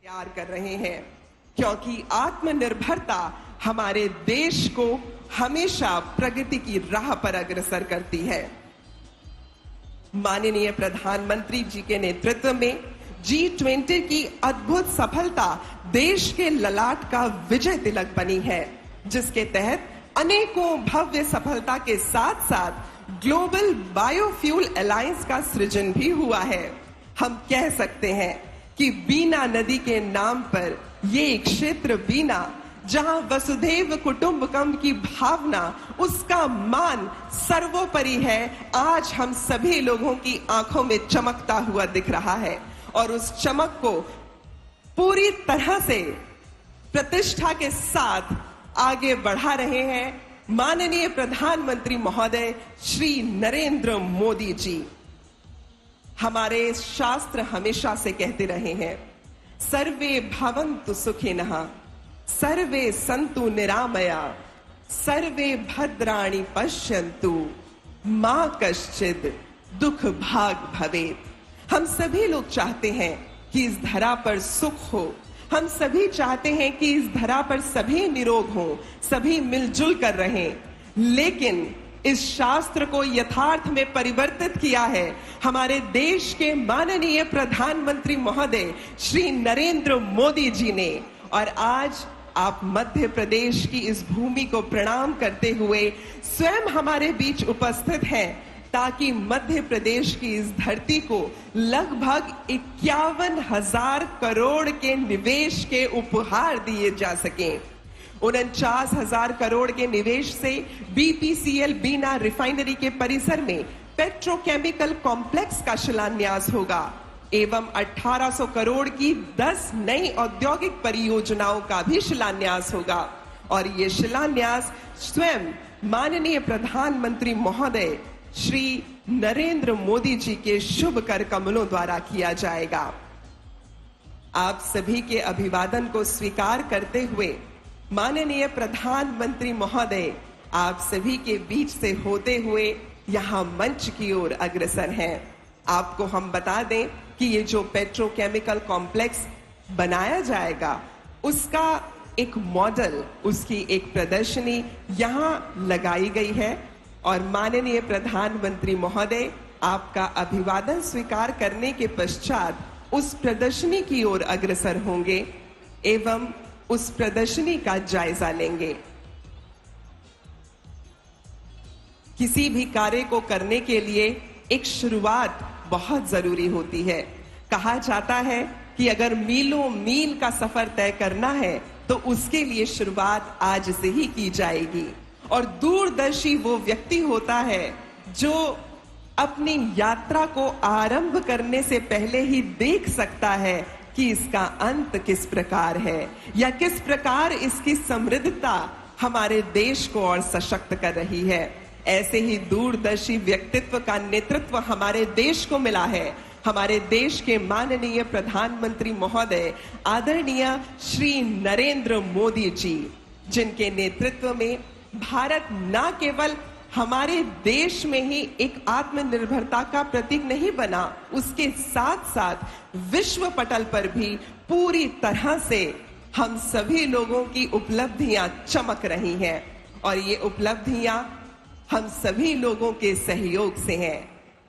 तैयार कर रहे हैं, क्योंकि आत्मनिर्भरता हमारे देश को हमेशा प्रगति की राह पर अग्रसर करती है। माननीय प्रधानमंत्री जी के नेतृत्व में G20 की अद्भुत सफलता देश के ललाट का विजय तिलक बनी है, जिसके तहत अनेकों भव्य सफलता के साथ साथ ग्लोबल बायोफ्यूल अलायंस का सृजन भी हुआ है। हम कह सकते हैं कि बीना नदी के नाम पर ये एक क्षेत्र बीना, जहां वसुधैव कुटुंबकम की भावना, उसका मान सर्वोपरि है, आज हम सभी लोगों की आंखों में चमकता हुआ दिख रहा है। और उस चमक को पूरी तरह से प्रतिष्ठा के साथ आगे बढ़ा रहे हैं माननीय प्रधानमंत्री महोदय श्री नरेंद्र मोदी जी। हमारे शास्त्र हमेशा से कहते रहे हैं, सर्वे भवन्तु सुखिनः, सर्वे सन्तु निरामया, सर्वे भद्राणि पश्यन्तु, मा कश्चित् दुख भाग भवेत्। हम सभी लोग चाहते हैं कि इस धरा पर सुख हो, हम सभी चाहते हैं कि इस धरा पर सभी निरोग हों, सभी मिलजुल कर रहें, लेकिन इस शास्त्र को यथार्थ में परिवर्तित किया है हमारे देश के माननीय प्रधानमंत्री महोदय श्री नरेंद्र मोदी जी ने। और आज आप मध्य प्रदेश की इस भूमि को प्रणाम करते हुए स्वयं हमारे बीच उपस्थित हैं, ताकि मध्य प्रदेश की इस धरती को लगभग 51,000 करोड़ के निवेश के उपहार दिए जा सकें। 49,000 करोड़ के निवेश से BPCL बीना रिफाइनरी के परिसर में पेट्रोकेमिकल कॉम्प्लेक्स का शिलान्यास होगा एवं 1800 करोड़ की 10 नई औद्योगिक परियोजनाओं का भी शिलान्यास होगा। और ये शिलान्यास स्वयं माननीय प्रधानमंत्री महोदय श्री नरेंद्र मोदी जी के शुभ कर कमलों द्वारा किया जाएगा। आप सभी के अभिवादन को स्वीकार करते हुए माननीय प्रधानमंत्री महोदय आप सभी के बीच से होते हुए यहां मंच की ओर अग्रसर हैं। आपको हम बता दें कि ये जो पेट्रोकेमिकल कॉम्प्लेक्स बनाया जाएगा, उसका एक मॉडल, उसकी एक प्रदर्शनी यहां लगाई गई है। और माननीय प्रधानमंत्री महोदय आपका अभिवादन स्वीकार करने के पश्चात उस प्रदर्शनी की ओर अग्रसर होंगे एवं उस प्रदर्शनी का जायजा लेंगे। किसी भी कार्य को करने के लिए एक शुरुआत बहुत जरूरी होती है। कहा जाता है कि अगर मीलों मील का सफर तय करना है तो उसके लिए शुरुआत आज से ही की जाएगी। और दूरदर्शी वो व्यक्ति होता है जो अपनी यात्रा को आरंभ करने से पहले ही देख सकता है कि इसका अंत किस प्रकार है या किस प्रकार इसकी समृद्धता हमारे देश को और सशक्त कर रही है। ऐसे ही दूरदर्शी व्यक्तित्व का नेतृत्व हमारे देश को मिला है हमारे देश के माननीय प्रधानमंत्री महोदय आदरणीय श्री नरेंद्र मोदी जी, जिनके नेतृत्व में भारत न केवल हमारे देश में ही एक आत्मनिर्भरता का प्रतीक नहीं बना, उसके साथ साथ विश्व पटल पर भी पूरी तरह से हम सभी लोगों की उपलब्धियां चमक रही हैं। और ये उपलब्धियां हम सभी लोगों के सहयोग से हैं।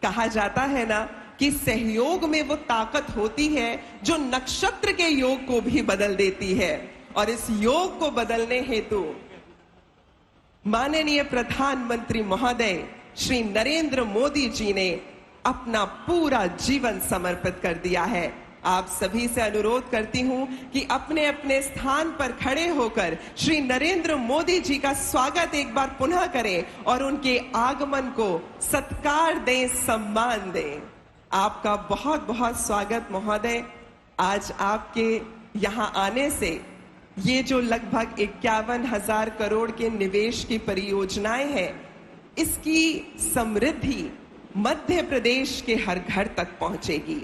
कहा जाता है ना कि सहयोग में वो ताकत होती है जो नक्षत्र के योग को भी बदल देती है। और इस योग को बदलने हेतु माननीय प्रधानमंत्री महोदय श्री नरेंद्र मोदी जी ने अपना पूरा जीवन समर्पित कर दिया है। आप सभी से अनुरोध करती हूं कि अपने अपने स्थान पर खड़े होकर श्री नरेंद्र मोदी जी का स्वागत एक बार पुनः करें और उनके आगमन को सत्कार दें, सम्मान दें। आपका बहुत बहुत स्वागत महोदय। आज आपके यहां आने से ये जो लगभग 51,000 करोड़ के निवेश की परियोजनाएं हैं, इसकी समृद्धि मध्य प्रदेश के हर घर तक पहुंचेगी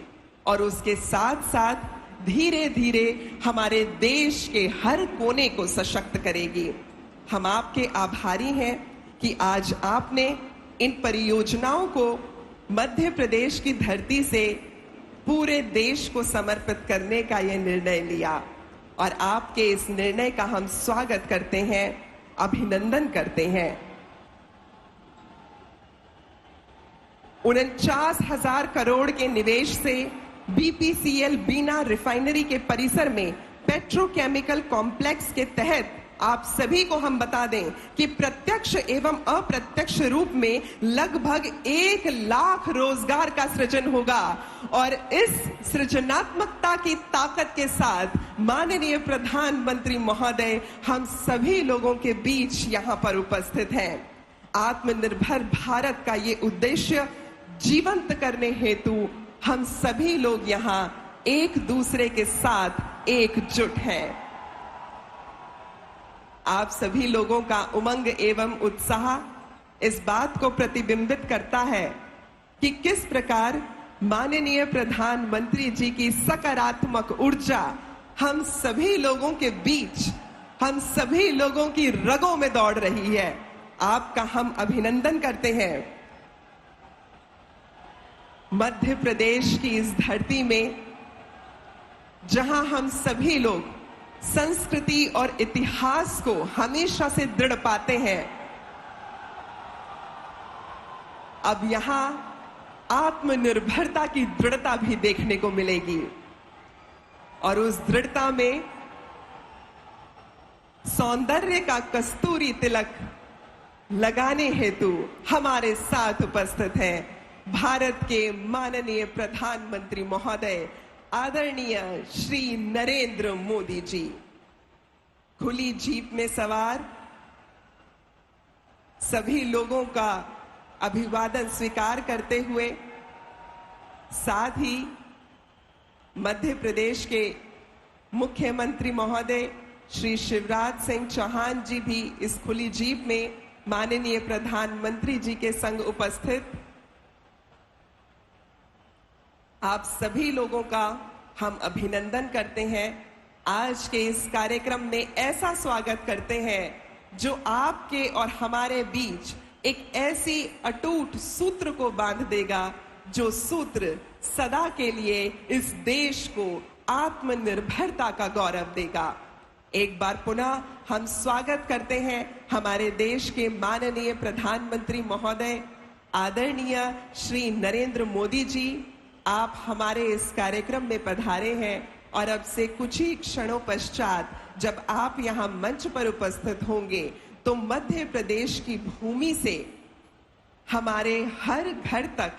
और उसके साथ साथ धीरे धीरे हमारे देश के हर कोने को सशक्त करेगी। हम आपके आभारी हैं कि आज आपने इन परियोजनाओं को मध्य प्रदेश की धरती से पूरे देश को समर्पित करने का यह निर्णय लिया और आपके इस निर्णय का हम स्वागत करते हैं, अभिनंदन करते हैं। 49,000 करोड़ के निवेश से बीपीसीएल बीना रिफाइनरी के परिसर में पेट्रोकेमिकल कॉम्प्लेक्स के तहत आप सभी को हम बता दें कि प्रत्यक्ष एवं अप्रत्यक्ष रूप में लगभग 1 लाख रोजगार का सृजन होगा और इस सृजनात्मकता की ताकत के साथ माननीय प्रधानमंत्री महोदय हम सभी लोगों के बीच यहां पर उपस्थित हैं। आत्मनिर्भर भारत का ये उद्देश्य जीवंत करने हेतु हम सभी लोग यहां एक दूसरे के साथ एकजुट हैं। आप सभी लोगों का उमंग एवं उत्साह इस बात को प्रतिबिंबित करता है कि किस प्रकार माननीय प्रधानमंत्री जी की सकारात्मक ऊर्जा हम सभी लोगों के बीच, हम सभी लोगों की रगों में दौड़ रही है। आपका हम अभिनंदन करते हैं। मध्य प्रदेश की इस धरती में जहां हम सभी लोग संस्कृति और इतिहास को हमेशा से दृढ़ पाते हैं, अब यहां आत्मनिर्भरता की दृढ़ता भी देखने को मिलेगी और उस दृढ़ता में सौंदर्य का कस्तूरी तिलक लगाने हेतु हमारे साथ उपस्थित हैं भारत के माननीय प्रधानमंत्री महोदय आदरणीय श्री नरेंद्र मोदी जी। खुली जीप में सवार सभी लोगों का अभिवादन स्वीकार करते हुए साथ ही मध्य प्रदेश के मुख्यमंत्री महोदय श्री शिवराज सिंह चौहान जी भी इस खुली जीप में माननीय प्रधानमंत्री जी के संग उपस्थित। आप सभी लोगों का हम अभिनंदन करते हैं। आज के इस कार्यक्रम में ऐसा स्वागत करते हैं जो आपके और हमारे बीच एक ऐसी अटूट सूत्र को बांध देगा जो सूत्र सदा के लिए इस देश को आत्मनिर्भरता का गौरव देगा। एक बार पुनः हम स्वागत करते हैं हमारे देश के माननीय प्रधानमंत्री महोदय आदरणीय श्री नरेंद्र मोदी जी। आप हमारे इस कार्यक्रम में पधारे हैं और अब से कुछ ही क्षणों पश्चात जब आप यहां मंच पर उपस्थित होंगे तो मध्य प्रदेश की भूमि से हमारे हर घर तक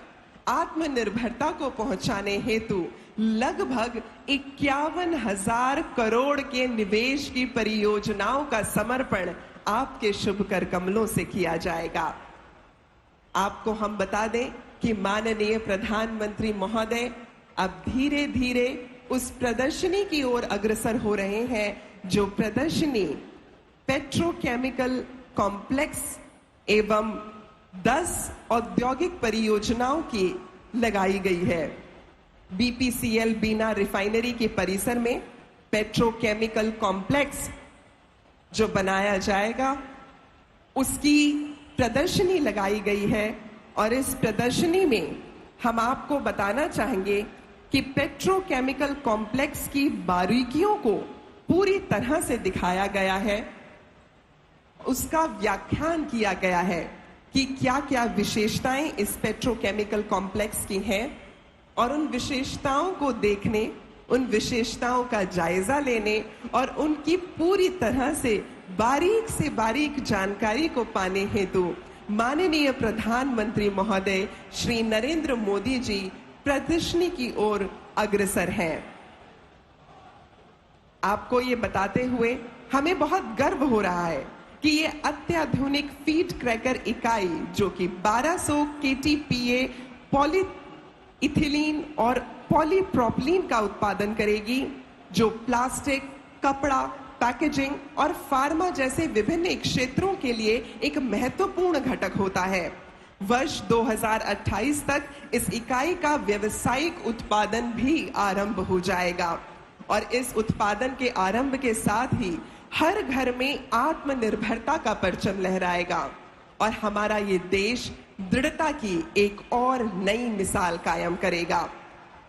आत्मनिर्भरता को पहुंचाने हेतु लगभग 51,000 करोड़ के निवेश की परियोजनाओं का समर्पण आपके शुभ कर कमलों से किया जाएगा। आपको हम बता दें कि माननीय प्रधानमंत्री महोदय अब धीरे धीरे उस प्रदर्शनी की ओर अग्रसर हो रहे हैं जो प्रदर्शनी पेट्रोकेमिकल कॉम्प्लेक्स एवं 10 औद्योगिक परियोजनाओं की लगाई गई है। बीपीसीएल बीना रिफाइनरी के परिसर में पेट्रोकेमिकल कॉम्प्लेक्स जो बनाया जाएगा उसकी प्रदर्शनी लगाई गई है और इस प्रदर्शनी में हम आपको बताना चाहेंगे कि पेट्रोकेमिकल कॉम्प्लेक्स की बारीकियों को पूरी तरह से दिखाया गया है, उसका व्याख्यान किया गया है कि क्या क्या विशेषताएं इस पेट्रोकेमिकल कॉम्प्लेक्स की हैं और उन विशेषताओं को देखने, उन विशेषताओं का जायजा लेने और उनकी पूरी तरह से बारीक जानकारी को पाने हेतु माननीय प्रधानमंत्री महोदय श्री नरेंद्र मोदी जी प्रदर्शनी की ओर अग्रसर हैं। आपको ये बताते हुए हमें बहुत गर्व हो रहा है कि ये अत्याधुनिक फीड क्रैकर इकाई जो कि 1200 KTPA पॉलीइथिलीन और पॉलीप्रोपिलीन का उत्पादन करेगी, जो प्लास्टिक, कपड़ा, पैकेजिंग और फार्मा जैसे विभिन्न क्षेत्रों के लिए एक महत्वपूर्ण घटक होता है। वर्ष 2028 तक इस इकाई का व्यावसायिक उत्पादन भी आरंभ हो जाएगा और इस उत्पादन के आरंभ के साथ ही हर घर में आत्मनिर्भरता का परचम लहराएगा और हमारा ये देश दृढ़ता की एक और नई मिसाल कायम करेगा।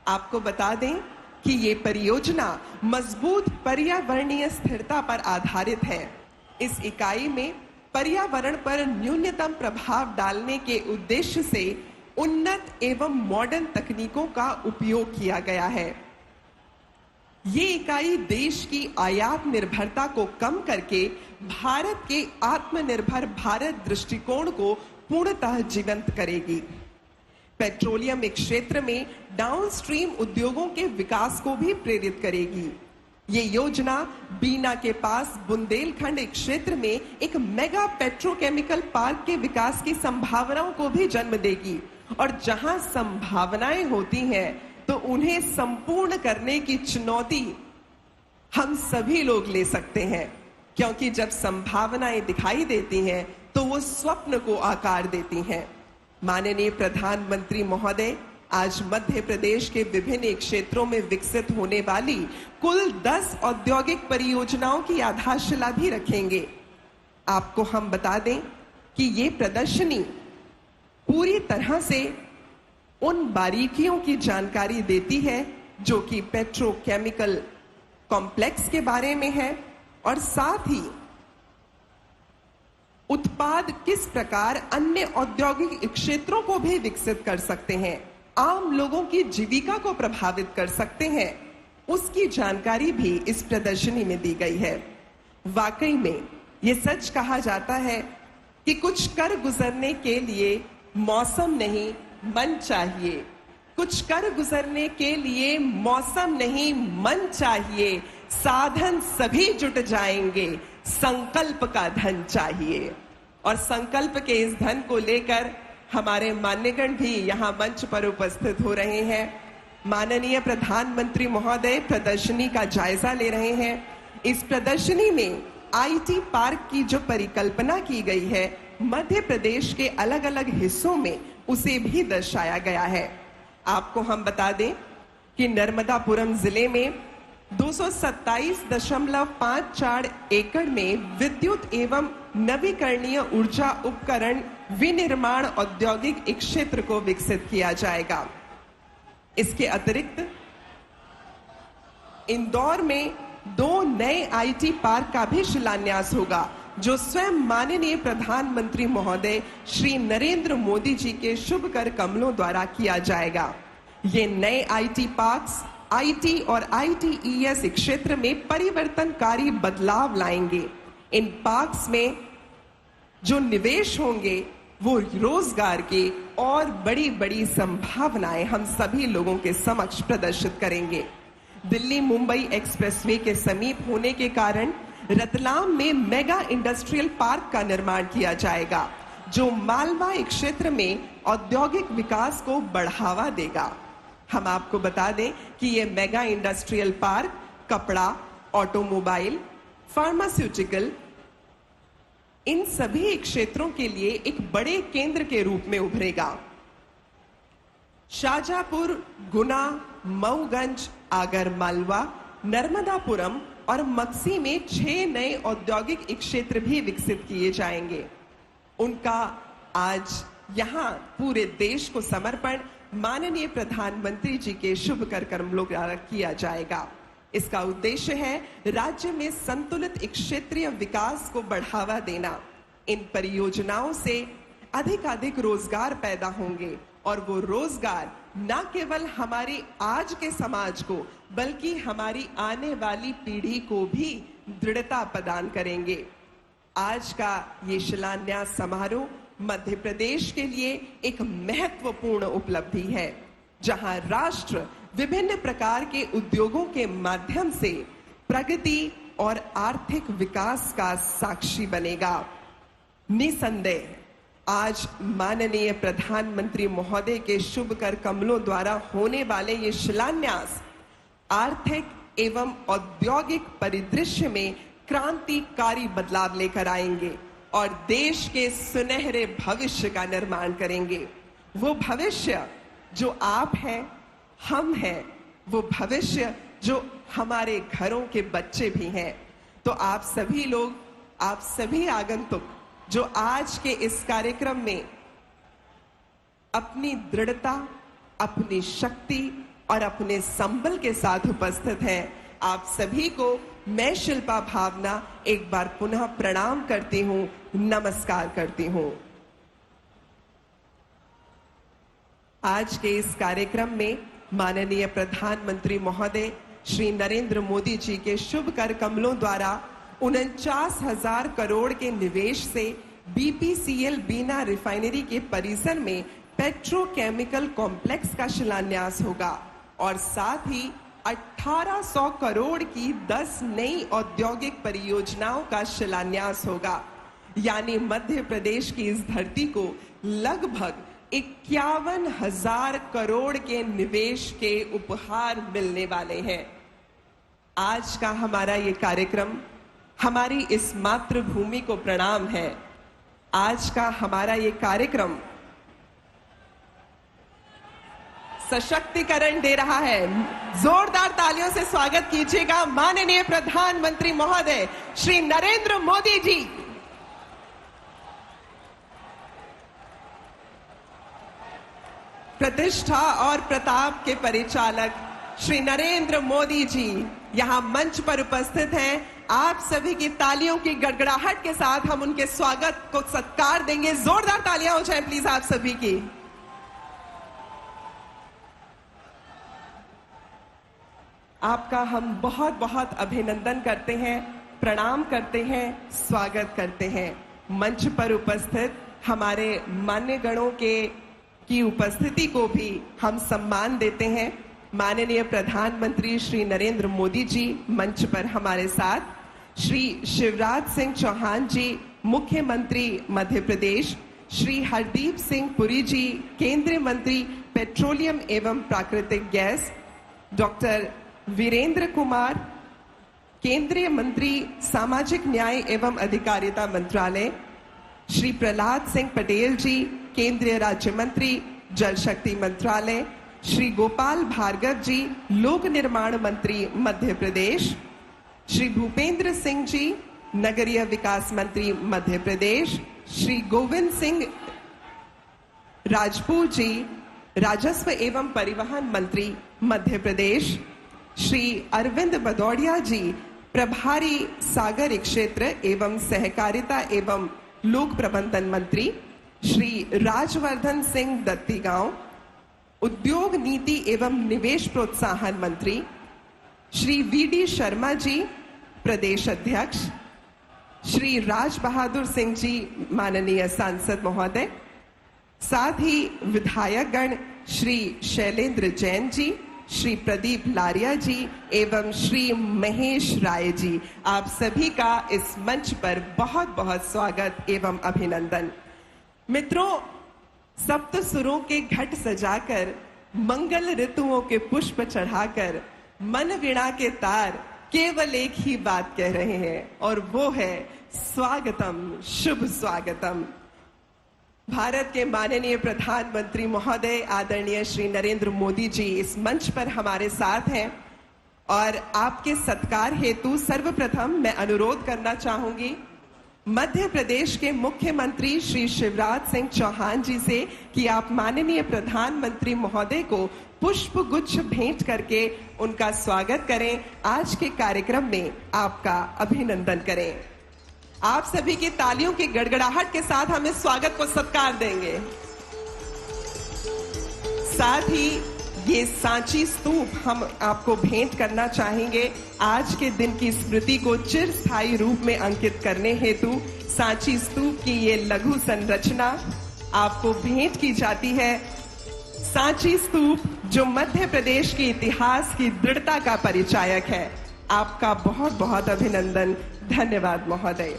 आपको बता दें कि ये परियोजना मजबूत पर्यावरणीय स्थिरता पर आधारित है। इस इकाई में पर्यावरण पर न्यूनतम प्रभाव डालने के उद्देश्य से उन्नत एवं मॉडर्न तकनीकों का उपयोग किया गया है। ये इकाई देश की आयात निर्भरता को कम करके भारत के आत्मनिर्भर भारत दृष्टिकोण को पूर्णतः जीवंत करेगी। पेट्रोलियम क्षेत्र में डाउनस्ट्रीम उद्योगों के विकास को भी प्रेरित करेगी। ये योजना बीना के पास बुंदेलखंड क्षेत्र में एक मेगा पेट्रोकेमिकल पार्क के विकास की संभावनाओं को भी जन्म देगी और जहां संभावनाएं होती हैं तो उन्हें संपूर्ण करने की चुनौती हम सभी लोग ले सकते हैं, क्योंकि जब संभावनाएं दिखाई देती हैं तो वो स्वप्न को आकार देती हैं। माननीय प्रधानमंत्री महोदय आज मध्य प्रदेश के विभिन्न क्षेत्रों में विकसित होने वाली कुल 10 औद्योगिक परियोजनाओं की आधारशिला भी रखेंगे। आपको हम बता दें कि ये प्रदर्शनी पूरी तरह से उन बारीकियों की जानकारी देती है जो कि पेट्रोकेमिकल कॉम्प्लेक्स के बारे में है और साथ ही उत्पाद किस प्रकार अन्य औद्योगिक क्षेत्रों को भी विकसित कर सकते हैं, आम लोगों की जीविका को प्रभावित कर सकते हैं, उसकी जानकारी भी इस प्रदर्शनी में दी गई है। वाकई में ये सच कहा जाता है कि कुछ कर गुजरने के लिए मौसम नहीं मन चाहिए, कुछ कर गुजरने के लिए मौसम नहीं मन चाहिए, साधन सभी जुट जाएंगे, संकल्प का धन चाहिए। और संकल्प के इस धन को लेकर हमारे मान्यगण भी यहाँ मंच पर उपस्थित हो रहे हैं। माननीय प्रधानमंत्री महोदय प्रदर्शनी का जायजा ले रहे हैं। इस प्रदर्शनी में आईटी पार्क की जो परिकल्पना की गई है, मध्य प्रदेश के अलग अलग हिस्सों में उसे भी दर्शाया गया है। आपको हम बता दें कि नर्मदापुरम जिले में 227.54 एकड़ में विद्युत एवं नवीकरणीय ऊर्जा उपकरण विनिर्माण औद्योगिक क्षेत्र को विकसित किया जाएगा। इसके अतिरिक्त इंदौर में 2 नए आईटी पार्क का भी शिलान्यास होगा, जो स्वयं माननीय प्रधानमंत्री महोदय श्री नरेंद्र मोदी जी के शुभ कर कमलों द्वारा किया जाएगा। ये नए आईटी पार्क्स आईटी और आईटीईएस क्षेत्र में परिवर्तनकारी बदलाव लाएंगे। इन पार्क्स में जो निवेश होंगे वो रोजगार की और बड़ी बड़ी संभावनाएं हम सभी लोगों के समक्ष प्रदर्शित करेंगे। दिल्ली मुंबई एक्सप्रेसवे के समीप होने के कारण रतलाम में मेगा इंडस्ट्रियल पार्क का निर्माण किया जाएगा, जो मालवा क्षेत्र में औद्योगिक विकास को बढ़ावा देगा। हम आपको बता दें कि यह मेगा इंडस्ट्रियल पार्क कपड़ा, ऑटोमोबाइल, फार्मास्यूटिकल, इन सभी क्षेत्रों के लिए एक बड़े केंद्र के रूप में उभरेगा। शाहजहांपुर, गुना, मऊगंज, आगरमालवा, नर्मदापुरम और मक्सी में 6 नए औद्योगिक क्षेत्र भी विकसित किए जाएंगे। उनका आज यहां पूरे देश को समर्पण माननीय प्रधानमंत्री जी के शुभ कर कमलों द्वारा किया जाएगा। इसका उद्देश्य है राज्य में संतुलित क्षेत्रीय विकास को बढ़ावा देना। इन परियोजनाओं से अधिक रोजगार पैदा होंगे और वो रोजगार न केवल हमारे आज के समाज को बल्कि हमारी आने वाली पीढ़ी को भी दृढ़ता प्रदान करेंगे। आज का ये शिलान्यास समारोह मध्य प्रदेश के लिए एक महत्वपूर्ण उपलब्धि है, जहां राष्ट्र विभिन्न प्रकार के उद्योगों के माध्यम से प्रगति और आर्थिक विकास का साक्षी बनेगा। निसंदेह आज माननीय प्रधानमंत्री महोदय के शुभ कर कमलों द्वारा होने वाले ये शिलान्यास आर्थिक एवं औद्योगिक परिदृश्य में क्रांतिकारी बदलाव लेकर आएंगे और देश के सुनहरे भविष्य का निर्माण करेंगे। वो भविष्य जो आप हैं, हम हैं, वो भविष्य जो हमारे घरों के बच्चे भी हैं। तो आप सभी लोग, आप सभी आगंतुक जो आज के इस कार्यक्रम में अपनी दृढ़ता, अपनी शक्ति और अपने संबल के साथ उपस्थित हैं। आप सभी को मैं शिल्पा भावना एक बार पुनः प्रणाम करती हूं, नमस्कार करती हूं। आज के इस कार्यक्रम में माननीय प्रधानमंत्री महोदय श्री नरेंद्र मोदी जी के शुभ कर कमलों द्वारा 49,000 करोड़ के निवेश से बीपीसीएल बीना रिफाइनरी के परिसर में पेट्रोकेमिकल कॉम्प्लेक्स का शिलान्यास होगा और साथ ही 1800 करोड़ की 10 नई औद्योगिक परियोजनाओं का शिलान्यास होगा। यानी मध्य प्रदेश की इस धरती को लगभग 51,000 करोड़ के निवेश के उपहार मिलने वाले हैं। आज का हमारा ये कार्यक्रम हमारी इस मातृभूमि को प्रणाम है। आज का हमारा ये कार्यक्रम सशक्तिकरण दे रहा है। जोरदार तालियों से स्वागत कीजिएगा माननीय प्रधानमंत्री महोदय श्री नरेंद्र मोदी जी। प्रतिष्ठा और प्रताप के परिचालक श्री नरेंद्र मोदी जी यहां मंच पर उपस्थित हैं। आप सभी की तालियों की गड़गड़ाहट के साथ हम उनके स्वागत को सत्कार देंगे। जोरदार तालियां हो जाए प्लीज आप सभी की। आपका हम बहुत बहुत अभिनंदन करते हैं, प्रणाम करते हैं, स्वागत करते हैं। मंच पर उपस्थित हमारे मान्यगणों की उपस्थिति को भी हम सम्मान देते हैं। माननीय प्रधानमंत्री श्री नरेंद्र मोदी जी मंच पर हमारे साथ, श्री शिवराज सिंह चौहान जी मुख्यमंत्री मध्य प्रदेश, श्री हरदीप सिंह पुरी जी केंद्रीय मंत्री पेट्रोलियम एवं प्राकृतिक गैस, डॉक्टर वीरेंद्र कुमार केंद्रीय मंत्री सामाजिक न्याय एवं अधिकारिता मंत्रालय, श्री प्रहलाद सिंह पटेल जी केंद्रीय राज्य मंत्री जल शक्ति मंत्रालय, श्री गोपाल भार्गव जी लोक निर्माण मंत्री मध्य प्रदेश, श्री भूपेंद्र सिंह जी नगरीय विकास मंत्री मध्य प्रदेश, श्री गोविंद सिंह राजपूत जी राजस्व एवं परिवहन मंत्री मध्य प्रदेश, श्री अरविंद भदौड़िया जी प्रभारी सागरिक क्षेत्र एवं सहकारिता एवं लोक प्रबंधन मंत्री, श्री राजवर्धन सिंह दत्तीगांव उद्योग नीति एवं निवेश प्रोत्साहन मंत्री, श्री वीडी शर्मा जी प्रदेश अध्यक्ष, श्री राज बहादुर सिंह जी माननीय सांसद महोदय, साथ ही विधायकगण श्री शैलेंद्र जैन जी, श्री प्रदीप लारिया जी एवं श्री महेश राय जी, आप सभी का इस मंच पर बहुत बहुत स्वागत एवं अभिनंदन। मित्रों, सप्त सुरों के घट सजाकर, मंगल ऋतुओं के पुष्प चढ़ाकर, मन वीणा के तार केवल एक ही बात कह रहे हैं और वो है स्वागतम, शुभ स्वागतम। भारत के माननीय प्रधानमंत्री महोदय आदरणीय श्री नरेंद्र मोदी जी इस मंच पर हमारे साथ हैं और आपके सत्कार हेतु सर्वप्रथम मैं अनुरोध करना चाहूंगी मध्य प्रदेश के मुख्यमंत्री श्री शिवराज सिंह चौहान जी से कि आप माननीय प्रधानमंत्री महोदय को पुष्प गुच्छ भेंट करके उनका स्वागत करें। आज के कार्यक्रम में आपका अभिनंदन करें। आप सभी की तालियों की गड़गड़ाहट के साथ हम इस स्वागत को सत्कार देंगे। साथ ही ये सांची स्तूप हम आपको भेंट करना चाहेंगे। आज के दिन की स्मृति को चिरस्थायी रूप में अंकित करने हेतु सांची स्तूप की ये लघु संरचना आपको भेंट की जाती है। सांची स्तूप जो मध्य प्रदेश के इतिहास की दृढ़ता का परिचायक है। आपका बहुत बहुत अभिनंदन, धन्यवाद महोदय।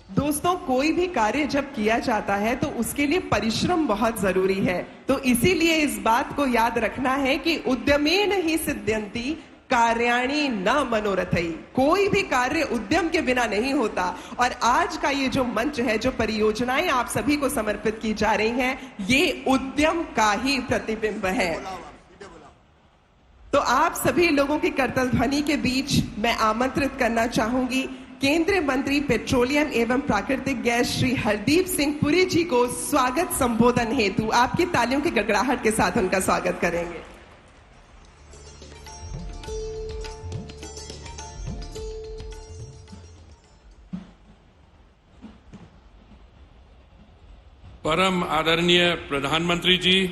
दोस्तों, कोई भी कार्य जब किया जाता है तो उसके लिए परिश्रम बहुत जरूरी है। तो इसीलिए इस बात को याद रखना है कि उद्यमेन ही सिद्ध्यन्ति कार्याणि न मनोरथई। कोई भी कार्य उद्यम के बिना नहीं होता। और आज का ये जो मंच है, जो परियोजनाएं आप सभी को समर्पित की जा रही हैं, ये उद्यम का ही प्रतिबिंब है। तो आप सभी लोगों की करतल ध्वनि के बीच मैं आमंत्रित करना चाहूंगी केंद्रीय मंत्री पेट्रोलियम एवं प्राकृतिक गैस श्री हरदीप सिंह पुरी जी को स्वागत संबोधन हेतु आपकी तालियों की गड़गड़ाहट के साथ उनका स्वागत करेंगे। परम आदरणीय प्रधानमंत्री जी,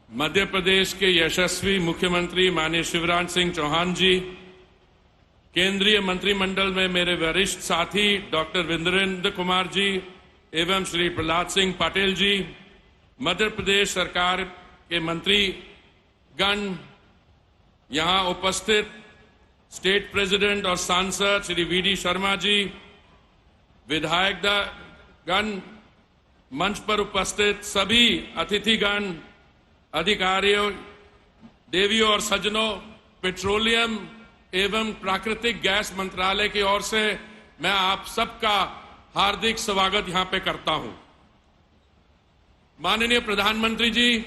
मध्य प्रदेश के यशस्वी मुख्यमंत्री माननीय शिवराज सिंह चौहान जी, केंद्रीय मंत्रिमंडल में मेरे वरिष्ठ साथी डॉक्टर वीरेंद्र कुमार जी एवं श्री प्रहलाद सिंह पटेल जी, मध्य प्रदेश सरकार के मंत्रीगण, यहां उपस्थित स्टेट प्रेसिडेंट और सांसद श्री वीडी शर्मा जी, विधायकगण, मंच पर उपस्थित सभी अतिथिगण, अधिकारियों, देवियों और सज्जनों, पेट्रोलियम एवं प्राकृतिक गैस मंत्रालय की ओर से मैं आप सबका हार्दिक स्वागत यहां पे करता हूं। माननीय प्रधानमंत्री जी,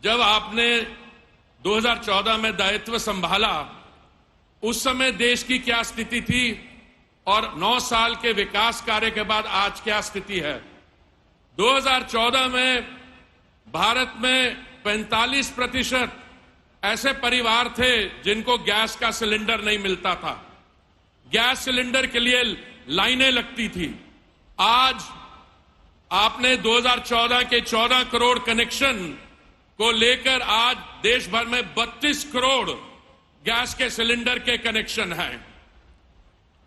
जब आपने 2014 में दायित्व संभाला, उस समय देश की क्या स्थिति थी और 9 साल के विकास कार्य के बाद आज क्या स्थिति है। 2014 में भारत में 45% ऐसे परिवार थे जिनको गैस का सिलेंडर नहीं मिलता था। गैस सिलेंडर के लिए लाइनें लगती थी। आज आपने 2014 के 14 करोड़ कनेक्शन को लेकर आज देश भर में 32 करोड़ गैस के सिलेंडर के कनेक्शन हैं।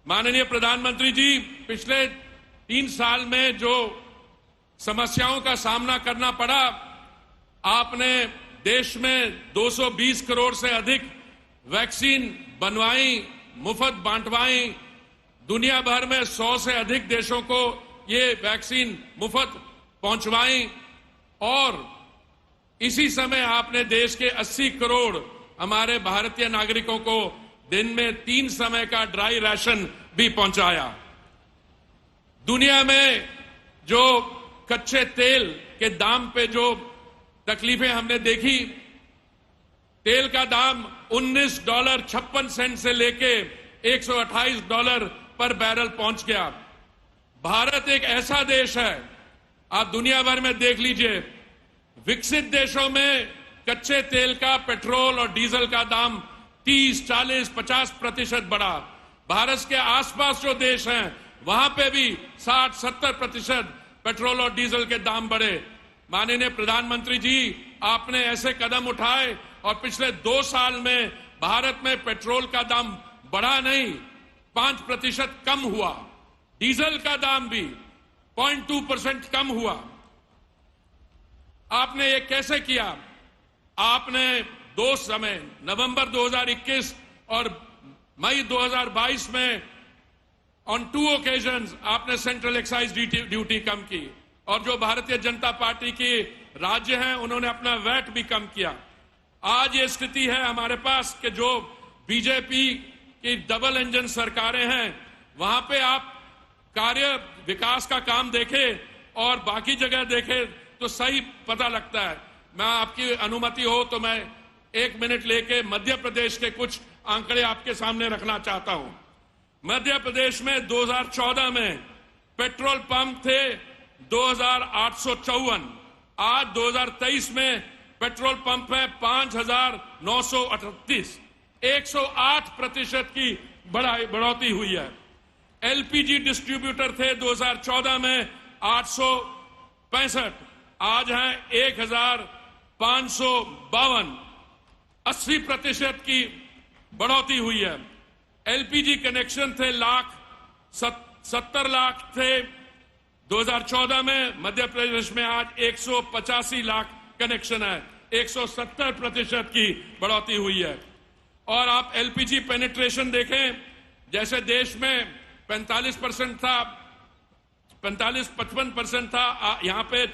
माननीय प्रधानमंत्री जी, पिछले 3 साल में जो समस्याओं का सामना करना पड़ा, आपने देश में 220 करोड़ से अधिक वैक्सीन बनवाई, मुफ्त बांटवाई, दुनिया भर में 100 से अधिक देशों को ये वैक्सीन मुफ्त पहुंचवाई और इसी समय आपने देश के 80 करोड़ हमारे भारतीय नागरिकों को दिन में 3 समय का ड्राई राशन भी पहुंचाया। दुनिया में जो कच्चे तेल के दाम पे जो तकलीफें हमने देखी, तेल का दाम $19.56 से लेके $128 पर बैरल पहुंच गया। भारत एक ऐसा देश है, आप दुनिया भर में देख लीजिए, विकसित देशों में कच्चे तेल का, पेट्रोल और डीजल का दाम 30, 40, 50% बढ़ा। भारत के आसपास जो देश हैं वहां पे भी 60-70% पेट्रोल और डीजल के दाम बढ़े। माननीय प्रधानमंत्री जी, आपने ऐसे कदम उठाए और पिछले 2 साल में भारत में पेट्रोल का दाम बढ़ा नहीं, 5% कम हुआ। डीजल का दाम भी 0.2% कम हुआ। आपने ये कैसे किया? आपने 2 समय, नवंबर 2021 और मई 2022 में ऑन 2 ओकेजन्स आपने सेंट्रल एक्साइज ड्यूटी कम की और जो भारतीय जनता पार्टी के राज्य हैं उन्होंने अपना वैट भी कम किया। आज ये स्थिति है हमारे पास कि जो बीजेपी की डबल इंजन सरकारें हैं, वहां पे आप कार्य विकास का काम देखें और बाकी जगह देखें तो सही पता लगता है। मैं आपकी अनुमति हो तो मैं 1 मिनट लेके मध्य प्रदेश के कुछ आंकड़े आपके सामने रखना चाहता हूं। मध्य प्रदेश में 2014 में पेट्रोल पंप थे 2854, आज 2023 में पेट्रोल पंप है 5938, 108% की बढ़ोतरी हुई है। एलपीजी डिस्ट्रीब्यूटर थे 2014 में 865, आज हैं 1552, 80% की बढ़ोतरी हुई है। एलपीजी कनेक्शन थे 70 लाख थे 2014 में, मध्य प्रदेश में आज 185 लाख कनेक्शन है, 170% की बढ़ोतरी हुई है। और आप एलपीजी पेनिट्रेशन देखें, जैसे देश में 45% था, 55% था, यहां पे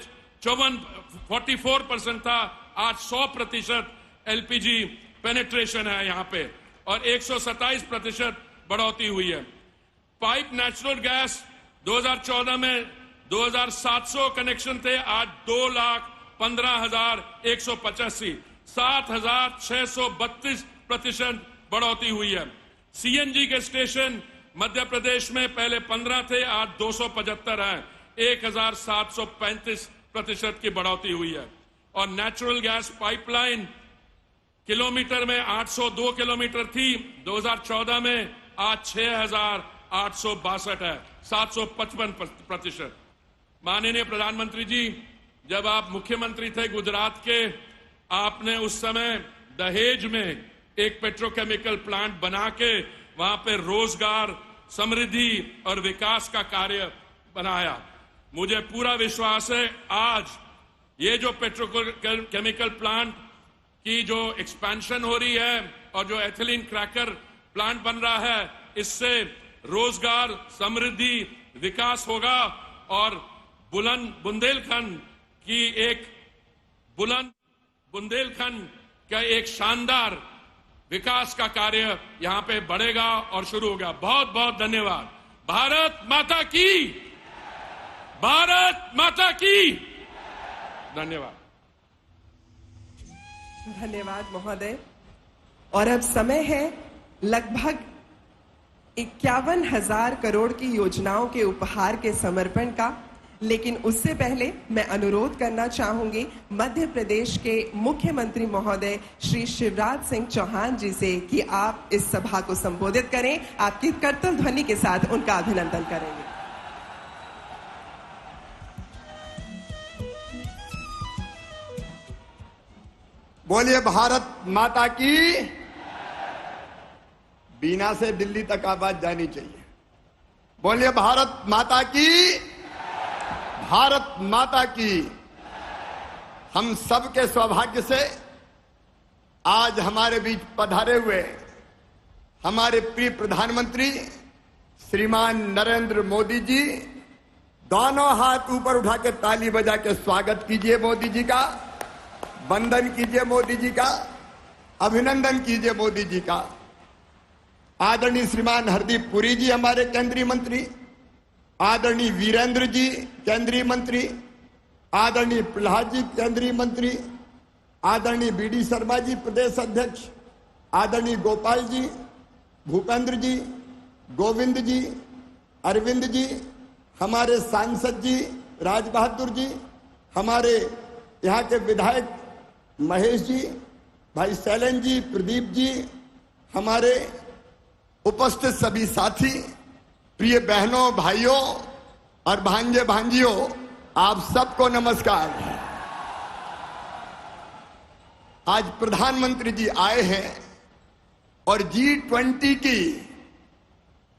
44% था, आज 100% एलपीजी पेनिट्रेशन है यहां पे और 127% बढ़ोतरी हुई है। पाइप नेचुरल गैस 2014 में 2700 कनेक्शन थे, आज 2,15,185, 7,632% बढ़ोतरी हुई है। सीएनजी के स्टेशन मध्य प्रदेश में पहले 15 थे, आज 275 हैं। 1735% की बढ़ोतरी हुई है। और नेचुरल गैस पाइपलाइन किलोमीटर में 802 किलोमीटर थी 2014 में, आज 6862 है, 755%। माननीय प्रधानमंत्री जी, जब आप मुख्यमंत्री थे गुजरात के, आपने उस समय दहेज में एक पेट्रोकेमिकल प्लांट बना के वहां पे रोजगार, समृद्धि और विकास का कार्य बनाया। मुझे पूरा विश्वास है आज ये जो पेट्रोकेमिकल प्लांट की जो एक्सपेंशन हो रही है और जो एथिलीन क्रैकर प्लांट बन रहा है, इससे रोजगार, समृद्धि, विकास होगा और बुंदेलखंड का एक शानदार विकास का कार्य यहां पे बढ़ेगा और शुरू होगा। बहुत बहुत धन्यवाद। भारत माता की, भारत माता की। धन्यवाद। धन्यवाद महोदय। और अब समय है लगभग 51,000 करोड़ की योजनाओं के उपहार के समर्पण का। लेकिन उससे पहले मैं अनुरोध करना चाहूंगी मध्य प्रदेश के मुख्यमंत्री महोदय श्री शिवराज सिंह चौहान जी से कि आप इस सभा को संबोधित करें। आपकी करतल ध्वनि के साथ उनका अभिनंदन करेंगे। बोलिए भारत माता की। बीना से दिल्ली तक आवाज जानी चाहिए। बोलिए भारत माता की, भारत माता की। हम सबके सौभाग्य से आज हमारे बीच पधारे हुए हमारे प्रिय प्रधानमंत्री श्रीमान नरेंद्र मोदी जी, दोनों हाथ ऊपर उठा के ताली बजा के स्वागत कीजिए मोदी जी का, वंदन कीजिए मोदी जी का, अभिनंदन कीजिए मोदी जी का। आदरणीय श्रीमान हरदीप पुरी जी हमारे केंद्रीय मंत्री, आदरणीय वीरेंद्र जी केंद्रीय मंत्री, आदरणीय प्रहलाद जी केंद्रीय मंत्री, आदरणीय बीडी शर्मा जी प्रदेश अध्यक्ष, आदरणीय गोपाल जी, भूपेंद्र जी, गोविंद जी, अरविंद जी, हमारे सांसद जी राज बहादुर जी, हमारे यहाँ के विधायक महेश जी, भाई शैलेंद्र जी, प्रदीप जी, हमारे उपस्थित सभी साथी, प्रिय बहनों, भाइयों और भांजे भांजियों, आप सबको नमस्कार। आज प्रधानमंत्री जी आए हैं और G20 की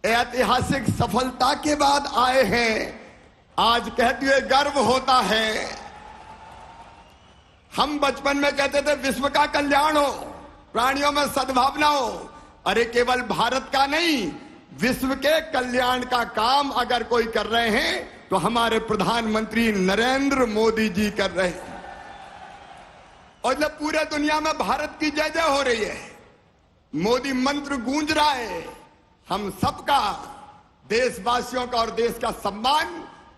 ऐतिहासिक सफलता के बाद आए हैं। आज कहते हुए गर्व होता है। हम बचपन में कहते थे विश्व का कल्याण हो, प्राणियों में सद्भावना हो। अरे केवल भारत का नहीं, विश्व के कल्याण का काम अगर कोई कर रहे हैं तो हमारे प्रधानमंत्री नरेंद्र मोदी जी कर रहे हैं। और जब पूरे दुनिया में भारत की जय जय हो रही है, मोदी मंत्र गूंज रहा है, हम सबका, देशवासियों का और देश का सम्मान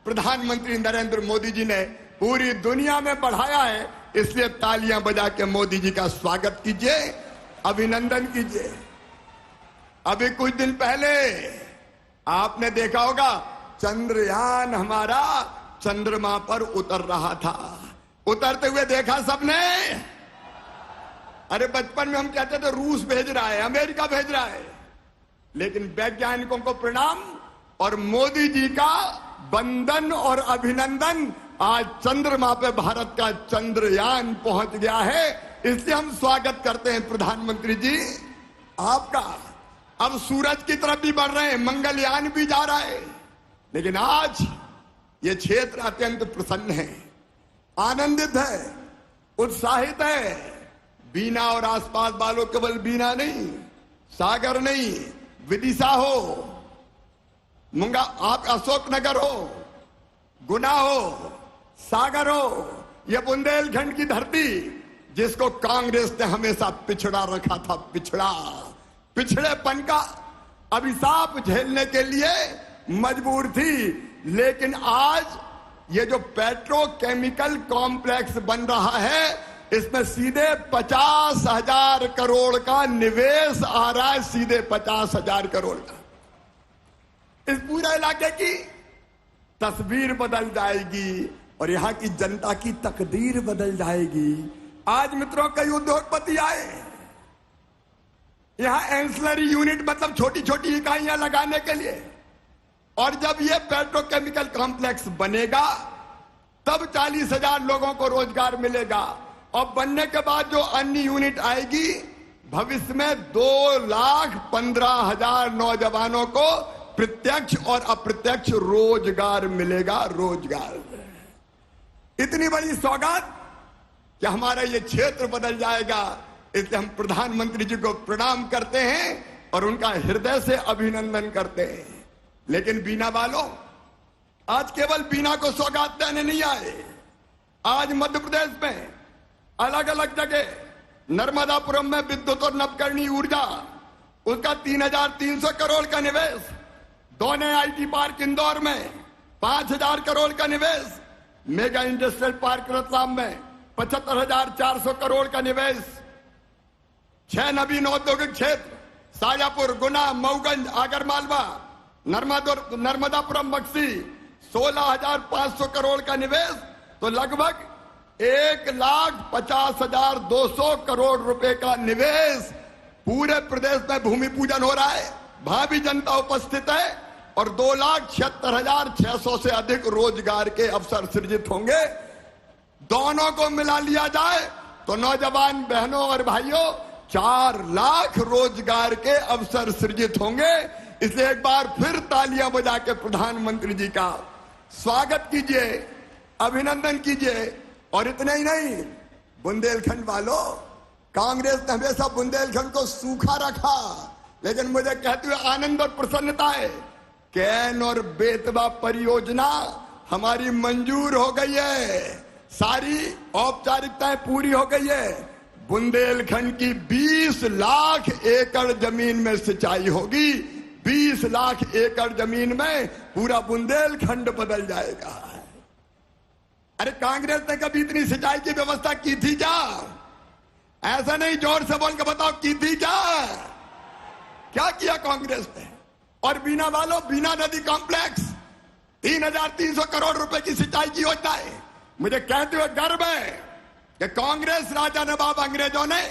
प्रधानमंत्री नरेंद्र मोदी जी ने पूरी दुनिया में बढ़ाया है। इसलिए तालियां बजा के मोदी जी का स्वागत कीजिए, अभिनंदन कीजिए। अभी कुछ दिन पहले आपने देखा होगा चंद्रयान हमारा चंद्रमा पर उतर रहा था। उतरते हुए देखा सबने। अरे बचपन में हम कहते थे रूस भेज रहा है, अमेरिका भेज रहा है, लेकिन वैज्ञानिकों को प्रणाम और मोदी जी का वंदन और अभिनंदन। आज चंद्रमा पे भारत का चंद्रयान पहुंच गया है, इसलिए हम स्वागत करते हैं प्रधानमंत्री जी आपका। अब सूरज की तरफ भी बढ़ रहे हैं, मंगलयान भी जा रहा है। लेकिन आज ये क्षेत्र अत्यंत प्रसन्न है, आनंदित है, उत्साहित है। बीना और आसपास वालों केवल बीना नहीं, सागर नहीं, विदिशा हो, मुंगा आप अशोकनगर हो, गुना हो, सागर हो, ये बुंदेलखंड की धरती जिसको कांग्रेस ने हमेशा पिछड़ा रखा था, पिछड़ेपन का अभिशाप झेलने के लिए मजबूर थी। लेकिन आज ये जो पेट्रोकेमिकल कॉम्प्लेक्स बन रहा है, इसमें सीधे 50,000 करोड़ का निवेश आ रहा है, सीधे 50,000 करोड़ का। इस पूरे इलाके की तस्वीर बदल जाएगी और यहां की जनता की तकदीर बदल जाएगी। आज मित्रों कई उद्योगपति आए यहां एंसिलरी यूनिट मतलब छोटी छोटी इकाइयां लगाने के लिए, और जब यह पेट्रोकेमिकल कॉम्प्लेक्स बनेगा तब 40,000 लोगों को रोजगार मिलेगा, और बनने के बाद जो अन्य यूनिट आएगी भविष्य में 2,15,000 नौजवानों को प्रत्यक्ष और अप्रत्यक्ष रोजगार मिलेगा। रोजगार, इतनी बड़ी सौगात कि हमारा ये क्षेत्र बदल जाएगा। इसलिए हम प्रधानमंत्री जी को प्रणाम करते हैं और उनका हृदय से अभिनंदन करते हैं। लेकिन बीना वालों, आज केवल बीना को सौगात देने नहीं आए। आज मध्य प्रदेश में अलग अलग जगह, नर्मदापुरम में विद्युत और नवकरणीय ऊर्जा, उसका 3,300 करोड़ का निवेश, 2 नए IT पार्क इंदौर में 5,000 करोड़ का निवेश, मेगा इंडस्ट्रियल पार्क रतलाम में 75,400 करोड़ का निवेश, 6 नवीन औद्योगिक क्षेत्र शाजापुर, गुना, मऊगंज, आगरमालवा, नर्मदापुरम, बक्सी 16,500 करोड़ का निवेश, तो लगभग 1,50,200 करोड़ रुपए का निवेश। पूरे प्रदेश में भूमि पूजन हो रहा है, भावी जनता उपस्थित है और 2,76,600 से अधिक रोजगार के अवसर सृजित होंगे। दोनों को मिला लिया जाए तो नौजवान बहनों और भाइयों 4 लाख रोजगार के अवसर सृजित होंगे। इसलिए एक बार फिर तालियां बजा के प्रधानमंत्री जी का स्वागत कीजिए, अभिनंदन कीजिए। और इतने ही नहीं, बुंदेलखंड वालों, कांग्रेस ने हमेशा बुंदेलखंड को सूखा रखा, लेकिन मुझे कहते हुए आनंद और प्रसन्नता है, कैन और बेतवा परियोजना हमारी मंजूर हो गई है, सारी औपचारिकताएं पूरी हो गई है। बुंदेलखंड की 20 लाख एकड़ जमीन में सिंचाई होगी। 20 लाख एकड़ जमीन में पूरा बुंदेलखंड बदल जाएगा। अरे कांग्रेस ने कभी इतनी सिंचाई की व्यवस्था की थी क्या? ऐसा नहीं, जोर से बोल के बताओ, की थी क्या? क्या किया कांग्रेस ने? और बीना वालों, बीना नदी कॉम्प्लेक्स 3,300 करोड़ रुपए की सिंचाई की योजना है। मुझे कहते हुए गर्व है कि कांग्रेस राजा नवाब अंग्रेजों ने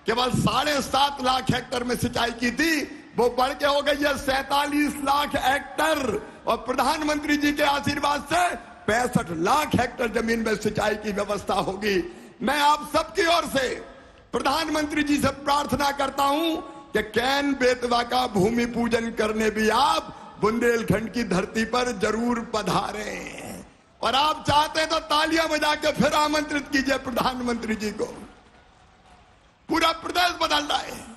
केवल 7.5 लाख हेक्टेयर में सिंचाई की थी, वो बढ़ के हो गई है 47 लाख हेक्टेयर, और प्रधानमंत्री जी के आशीर्वाद से 65 लाख हेक्टेयर जमीन में सिंचाई की व्यवस्था होगी। मैं आप सबकी ओर से प्रधानमंत्री जी से प्रार्थना करता हूं कि कैन बेतवा का भूमि पूजन करने भी आप बुंदेलखंड की धरती पर जरूर पधारें। और आप चाहते हैं तो तालियां बजा के फिर आमंत्रित कीजिए प्रधानमंत्री जी को। पूरा प्रदेश बदल रहा है।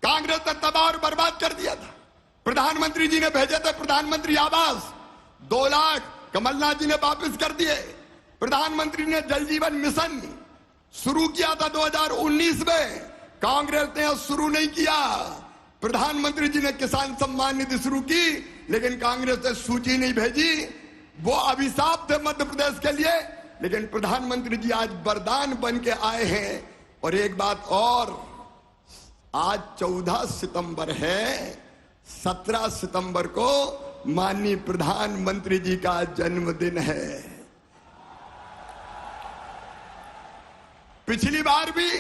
कांग्रेस ने तबाह और बर्बाद कर दिया था। प्रधानमंत्री जी ने भेजे थे प्रधानमंत्री आवास, 2 लाख कमलनाथ जी ने वापस कर दिए। प्रधानमंत्री ने जल जीवन मिशन शुरू किया था 2019 में, कांग्रेस ने शुरू नहीं किया। प्रधानमंत्री जी ने किसान सम्मान निधि शुरू की, लेकिन कांग्रेस ने सूची नहीं भेजी। वो अभिशाप थे मध्य प्रदेश के लिए, लेकिन प्रधानमंत्री जी आज वरदान बन के आए हैं। और एक बात और, आज 14 सितंबर है, 17 सितंबर को माननीय प्रधानमंत्री जी का जन्मदिन है। पिछली बार भी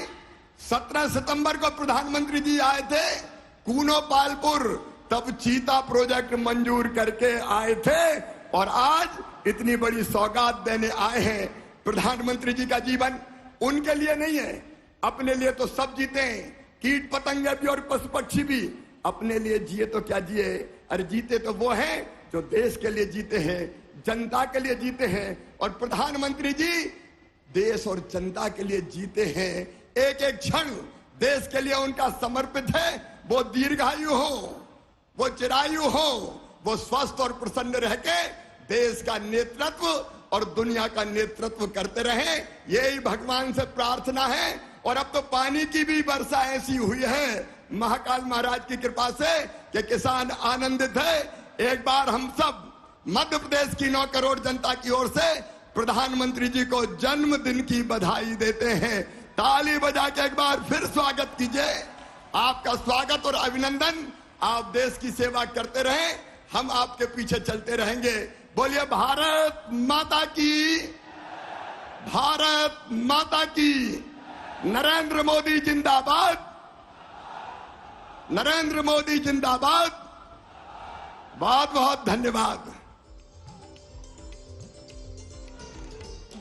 17 सितंबर को प्रधानमंत्री जी आए थे कूनो पालपुर, तब चीता प्रोजेक्ट मंजूर करके आए थे, और आज इतनी बड़ी सौगात देने आए हैं। प्रधानमंत्री जी का जीवन उनके लिए नहीं है, अपने लिए तो सब जीते हैं, कीट पतंगे भी और पशु पक्षी भी। अपने लिए जिए तो क्या जिए, अरे जीते तो वो हैं जो देश के लिए जीते हैं, जनता के लिए जीते हैं। और प्रधानमंत्री जी देश और जनता के लिए जीते हैं। एक एक क्षण देश के लिए उनका समर्पित है। वो दीर्घायु हो, वो चिरायु हो, वो स्वस्थ और प्रसन्न रह के देश का नेतृत्व और दुनिया का नेतृत्व करते रहे, यही भगवान से प्रार्थना है। और अब तो पानी की भी वर्षा ऐसी हुई है महाकाल महाराज की कृपा से कि किसान आनंदित है। एक बार हम सब मध्य प्रदेश की 9 करोड़ जनता की ओर से प्रधानमंत्री जी को जन्मदिन की बधाई देते हैं। ताली बजा के एक बार फिर स्वागत कीजिए। आपका स्वागत और अभिनंदन। आप देश की सेवा करते रहें, हम आपके पीछे चलते रहेंगे। बोलिए भारत माता की, भारत माता की। नरेंद्र मोदी जिंदाबाद, नरेंद्र मोदी जिंदाबाद। बहुत बहुत धन्यवाद।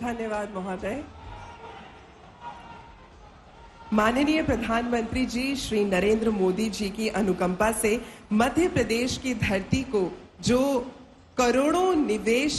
धन्यवाद महोदय। माननीय प्रधानमंत्री जी श्री नरेंद्र मोदी जी की अनुकंपा से मध्य प्रदेश की धरती को जो करोड़ों निवेश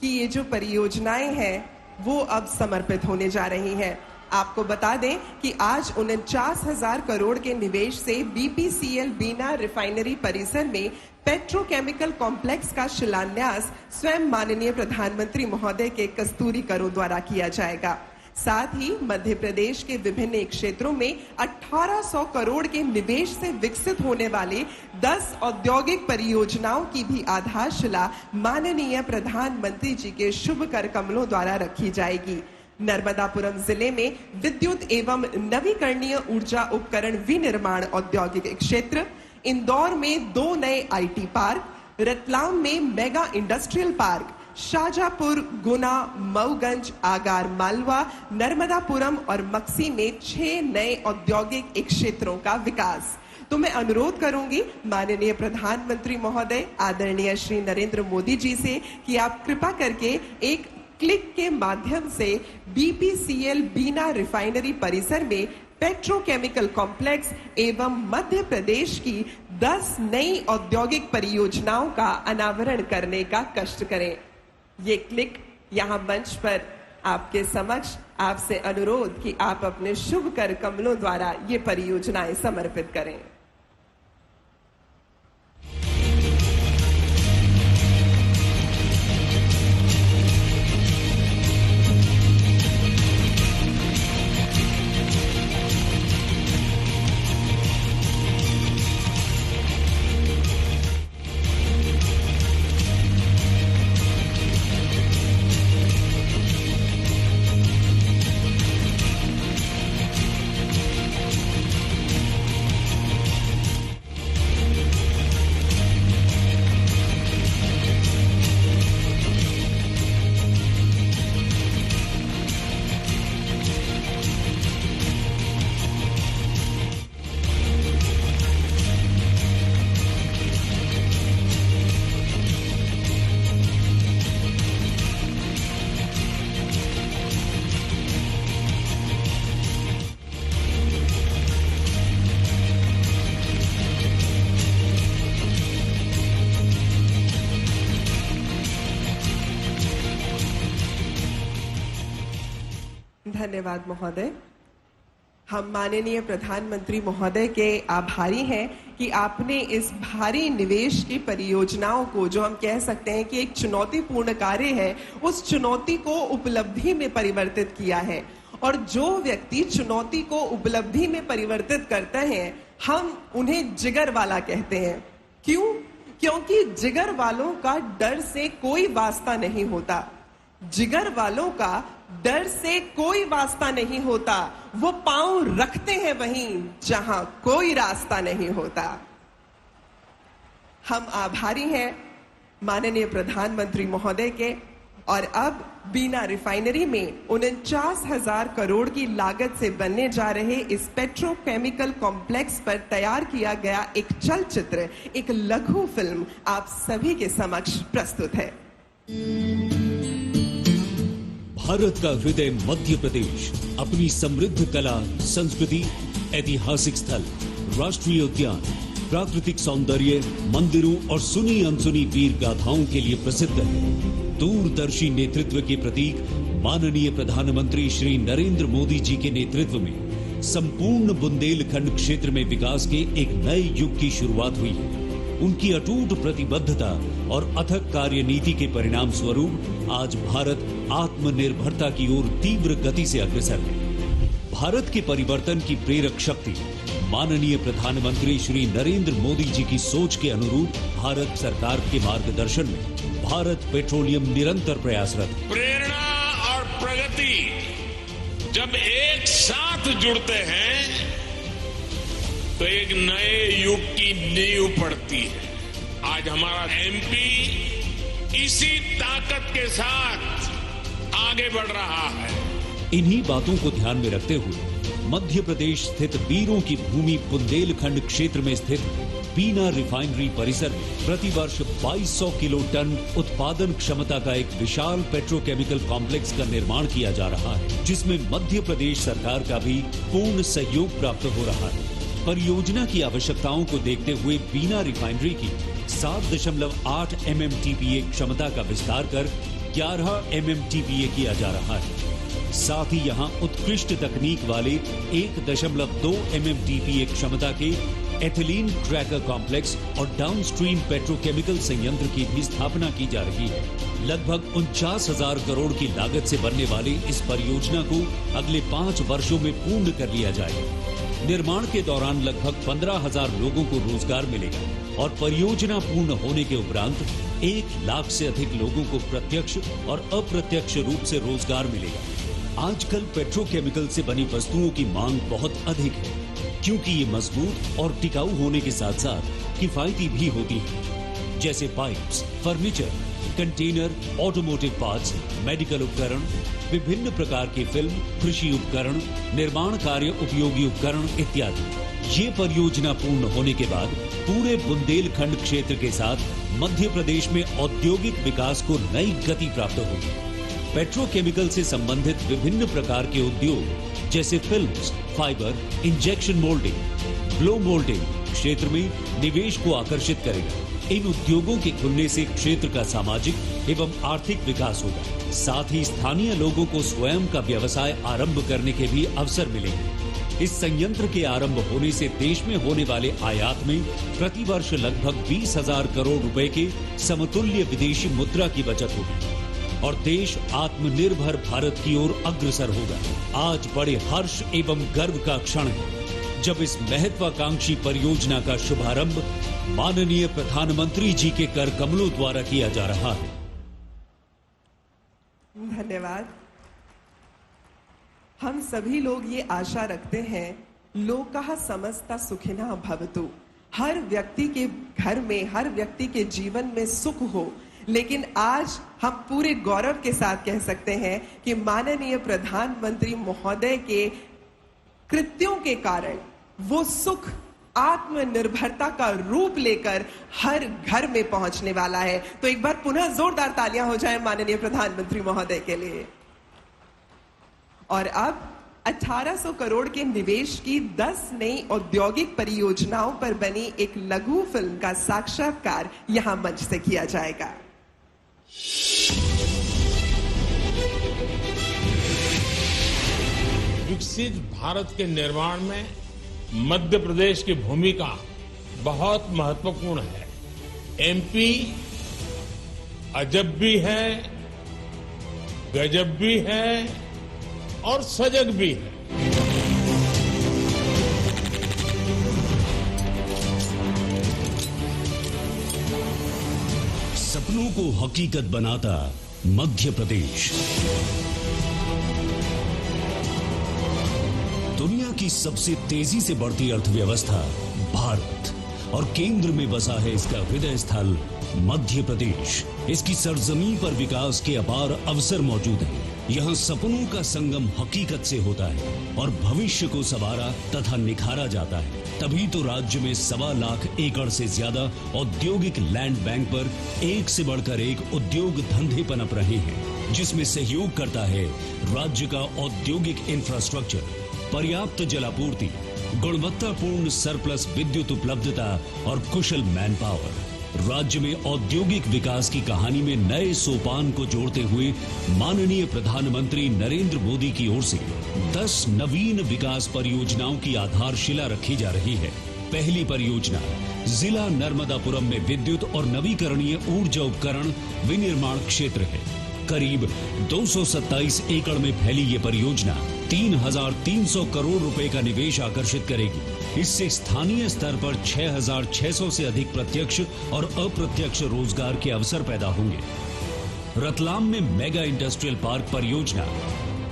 की ये जो परियोजनाएं हैं वो अब समर्पित होने जा रही हैं। आपको बता दें कि आज 49,000 करोड़ के निवेश से बीपीसीएल बीना रिफाइनरी परिसर में पेट्रोकेमिकल कॉम्प्लेक्स का शिलान्यास स्वयं माननीय प्रधानमंत्री महोदय के कस्तूरी करों द्वारा किया जाएगा। साथ ही मध्य प्रदेश के विभिन्न क्षेत्रों में 1800 करोड़ के निवेश से विकसित होने वाले 10 औद्योगिक परियोजनाओं की भी आधारशिला माननीय प्रधानमंत्री जी के शुभ कर कमलों द्वारा रखी जाएगी। नर्मदापुरम जिले में विद्युत एवं नवीकरणीय ऊर्जा उपकरण विनिर्माण औद्योगिक क्षेत्र, इंदौर में 2 नए आईटी पार्क, रतलाम में मेगा इंडस्ट्रियल पार्क, शाजापुर, गुना, मऊगंज, आगार मालवा, नर्मदापुरम और मक्सी में 6 नए औद्योगिक क्षेत्रों का विकास। तो मैं अनुरोध करूंगी माननीय प्रधानमंत्री महोदय आदरणीय श्री नरेंद्र मोदी जी से कि आप कृपा करके एक क्लिक के माध्यम से बीपीसीएल बीना रिफाइनरी परिसर में पेट्रोकेमिकल कॉम्प्लेक्स एवं मध्य प्रदेश की 10 नई औद्योगिक परियोजनाओं का अनावरण करने का कष्ट करें। ये क्लिक यहाँ मंच पर आपके समक्ष आपसे अनुरोध कि आप अपने शुभ कर कमलों द्वारा ये परियोजनाएं समर्पित करें। धन्यवाद महोदय। हम माननीय प्रधानमंत्री महोदय के आभारी हैं कि आपने इस भारी निवेश की परियोजनाओं को, जो हम कह सकते हैं कि एक चुनौतीपूर्ण कार्य है, उस चुनौती को उपलब्धि में परिवर्तित किया है। और जो व्यक्ति चुनौती को उपलब्धि में परिवर्तित करते हैं, हम उन्हें जिगर वाला कहते हैं। क्यों? क्योंकि जिगर वालों का डर से कोई वास्ता नहीं होता। जिगर वालों का डर से कोई वास्ता नहीं होता। वो पांव रखते हैं वहीं जहां कोई रास्ता नहीं होता। हम आभारी हैं माननीय प्रधानमंत्री महोदय के। और अब बीना रिफाइनरी में 49,000 करोड़ की लागत से बनने जा रहे इस पेट्रोकेमिकल कॉम्प्लेक्स पर तैयार किया गया एक चलचित्र, एक लघु फिल्म आप सभी के समक्ष प्रस्तुत है। भारत का हृदय मध्य प्रदेश अपनी समृद्ध कला, संस्कृति, ऐतिहासिक स्थल, राष्ट्रीय उद्यान, प्राकृतिक सौंदर्य, मंदिरों और सुनी अनसुनी वीर गाथाओं के लिए प्रसिद्ध है। दूरदर्शी नेतृत्व के प्रतीक माननीय प्रधानमंत्री श्री नरेंद्र मोदी जी के नेतृत्व में संपूर्ण बुंदेलखंड क्षेत्र में विकास के एक नए युग की शुरुआत हुई है। उनकी अटूट प्रतिबद्धता और अथक कार्यनीति के परिणाम स्वरूप आज भारत आत्मनिर्भरता की ओर तीव्र गति से अग्रसर है। भारत के परिवर्तन की प्रेरक शक्ति माननीय प्रधानमंत्री श्री नरेंद्र मोदी जी की सोच के अनुरूप भारत सरकार के मार्गदर्शन में भारत पेट्रोलियम निरंतर प्रयासरत है। प्रेरणा और प्रगति जब एक साथ जुड़ते हैं तो एक नए युग की नींव पड़ती है। आज हमारा एमपी इसी ताकत के साथ आगे बढ़ रहा है। इन्हीं बातों को ध्यान में रखते हुए मध्य प्रदेश स्थित वीरों की भूमि बुंदेलखंड क्षेत्र में स्थित बीना रिफाइनरी परिसर में प्रतिवर्ष 2200 किलो टन उत्पादन क्षमता का एक विशाल पेट्रोकेमिकल कॉम्प्लेक्स का निर्माण किया जा रहा है, जिसमें मध्य प्रदेश सरकार का भी पूर्ण सहयोग प्राप्त हो रहा है। परियोजना की आवश्यकताओं को देखते हुए बीना रिफाइनरी की 7.8 MMTPA क्षमता का विस्तार कर 11 MMTPA किया जा रहा है। साथ ही यहां उत्कृष्ट तकनीक वाले 1.2 MMTPA क्षमता के एथिलीन क्रैकर कॉम्प्लेक्स और डाउनस्ट्रीम पेट्रोकेमिकल संयंत्र की भी स्थापना की जा रही है। लगभग 49,000 करोड़ की लागत से बनने वाली इस परियोजना को अगले 5 वर्षों में पूर्ण कर लिया जाएगा। निर्माण के दौरान लगभग 15,000 लोगों को रोजगार मिलेगा और परियोजना पूर्ण होने के उपरांत 1 लाख से अधिक लोगों को प्रत्यक्ष और अप्रत्यक्ष रूप से रोजगार मिलेगा। आजकल पेट्रोकेमिकल से बनी वस्तुओं की मांग बहुत अधिक है, क्योंकि ये मजबूत और टिकाऊ होने के साथ साथ किफायती भी होती है, जैसे pipes, furniture, container, automotive parts, medical उपकरण, विभिन्न प्रकार के फिल्म, कृषि उपकरण, निर्माण कार्य उपयोगी उपकरण इत्यादि। ये परियोजना पूर्ण होने के बाद पूरे बुंदेलखंड क्षेत्र के साथ मध्य प्रदेश में औद्योगिक विकास को नई गति प्राप्त होगी। पेट्रोकेमिकल से संबंधित विभिन्न प्रकार के उद्योग जैसे films, fibre, injection moulding, blow moulding क्षेत्र में निवेश को आकर्षित करेगा। इन उद्योगों के खुलने से क्षेत्र का सामाजिक एवं आर्थिक विकास होगा। साथ ही स्थानीय लोगों को स्वयं का व्यवसाय आरंभ करने के भी अवसर मिलेंगे। इस संयंत्र के आरंभ होने से देश में होने वाले आयात में प्रतिवर्ष लगभग 20,000 करोड़ रुपए के समतुल्य विदेशी मुद्रा की बचत होगी और देश आत्मनिर्भर भारत की ओर अग्रसर होगा। आज बड़े हर्ष एवं गर्व का क्षण है जब इस महत्वाकांक्षी परियोजना का शुभारंभ माननीय प्रधानमंत्री जी के कर कमलों द्वारा किया जा रहा है। धन्यवाद। हम सभी लोग ये आशा रखते हैं, लोकः समस्ता सुखिनः भवतु, हर व्यक्ति के घर में, हर व्यक्ति के जीवन में सुख हो। लेकिन आज हम पूरे गौरव के साथ कह सकते हैं कि माननीय प्रधानमंत्री महोदय के कृत्यों के कारण वो सुख आत्मनिर्भरता का रूप लेकर हर घर में पहुंचने वाला है। तो एक बार पुनः जोरदार तालियां हो जाए माननीय प्रधानमंत्री महोदय के लिए। और अब 1800 करोड़ के निवेश की 10 नई औद्योगिक परियोजनाओं पर बनी एक लघु फिल्म का साक्षात्कार यहां मंच से किया जाएगा। विकसित भारत के निर्माण में मध्य प्रदेश की भूमिका बहुत महत्वपूर्ण है। एमपी अजब भी है, गजब भी है और सजग भी है। सपनों को हकीकत बनाता मध्य प्रदेश। दुनिया की सबसे तेजी से बढ़ती अर्थव्यवस्था भारत और केंद्र में बसा है इसका हृदय स्थल मध्य प्रदेश। इसकी सरजमीन पर विकास के अपार अवसर मौजूद हैं। यहाँ सपनों का संगम हकीकत से होता है और भविष्य को संवारा तथा निखारा जाता है। तभी तो राज्य में 1.25 लाख एकड़ से ज्यादा औद्योगिक लैंड बैंक पर एक से बढ़कर एक उद्योग धंधे पनप रहे हैं, जिसमें सहयोग करता है राज्य का औद्योगिक इंफ्रास्ट्रक्चर, पर्याप्त जलापूर्ति, गुणवत्तापूर्ण सरप्लस विद्युत उपलब्धता और कुशल मैन पावर। राज्य में औद्योगिक विकास की कहानी में नए सोपान को जोड़ते हुए माननीय प्रधानमंत्री नरेंद्र मोदी की ओर से 10 नवीन विकास परियोजनाओं की आधारशिला रखी जा रही है। पहली परियोजना जिला नर्मदापुरम में विद्युत और नवीकरणीय ऊर्जा उपकरण विनिर्माण क्षेत्र है। करीब 227 एकड़ में फैली ये परियोजना 3,300 करोड़ रुपए का निवेश आकर्षित करेगी। इससे स्थानीय स्तर पर 6,600 से अधिक प्रत्यक्ष और अप्रत्यक्ष रोजगार के अवसर पैदा होंगे। रतलाम में मेगा इंडस्ट्रियल पार्क परियोजना